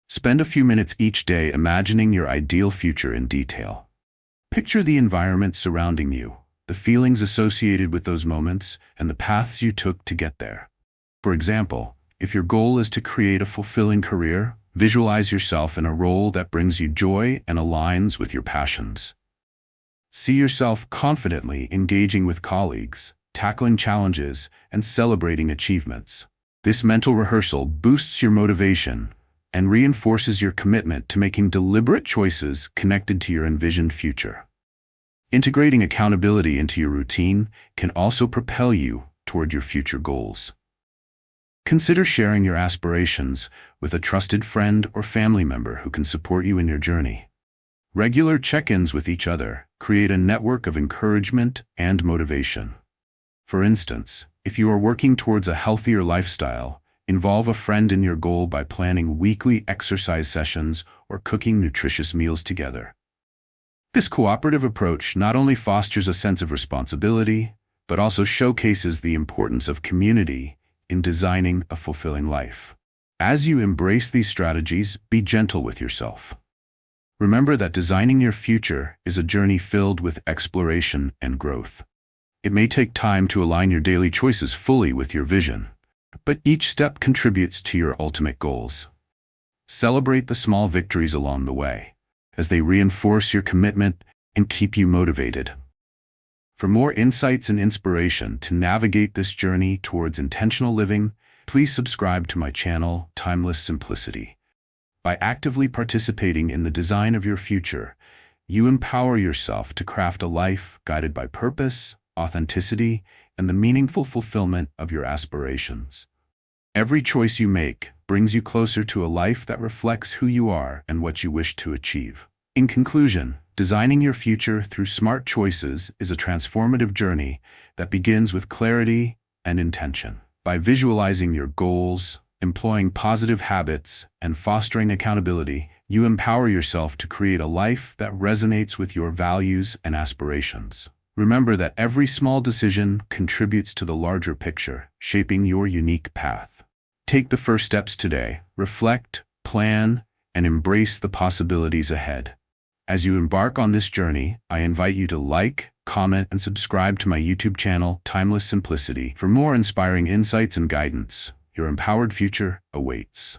Spend a few minutes each day imagining your ideal future in detail. Picture the environment surrounding you, the feelings associated with those moments, and the paths you took to get there. For example, if your goal is to create a fulfilling career, visualize yourself in a role that brings you joy and aligns with your passions. See yourself confidently engaging with colleagues, tackling challenges, and celebrating achievements. This mental rehearsal boosts your motivation and reinforces your commitment to making deliberate choices connected to your envisioned future. Integrating accountability into your routine can also propel you toward your future goals. Consider sharing your aspirations with a trusted friend or family member who can support you in your journey. Regular check-ins with each other create a network of encouragement and motivation. For instance, if you are working towards a healthier lifestyle, involve a friend in your goal by planning weekly exercise sessions or cooking nutritious meals together. This cooperative approach not only fosters a sense of responsibility, but also showcases the importance of community in designing a fulfilling life. As you embrace these strategies, be gentle with yourself. Remember that designing your future is a journey filled with exploration and growth. It may take time to align your daily choices fully with your vision, but each step contributes to your ultimate goals. Celebrate the small victories along the way, as they reinforce your commitment and keep you motivated. For more insights and inspiration to navigate this journey towards intentional living, please subscribe to my channel, Timeless Simplicity. By actively participating in the design of your future, you empower yourself to craft a life guided by purpose, authenticity, and the meaningful fulfillment of your aspirations. Every choice you make brings you closer to a life that reflects who you are and what you wish to achieve. In conclusion, designing your future through smart choices is a transformative journey that begins with clarity and intention. By visualizing your goals, employing positive habits, and fostering accountability, you empower yourself to create a life that resonates with your values and aspirations. Remember that every small decision contributes to the larger picture, shaping your unique path. Take the first steps today, reflect, plan, and embrace the possibilities ahead. As you embark on this journey, I invite you to like, comment, and subscribe to my YouTube channel, Timeless Simplicity, for more inspiring insights and guidance. Your empowered future awaits.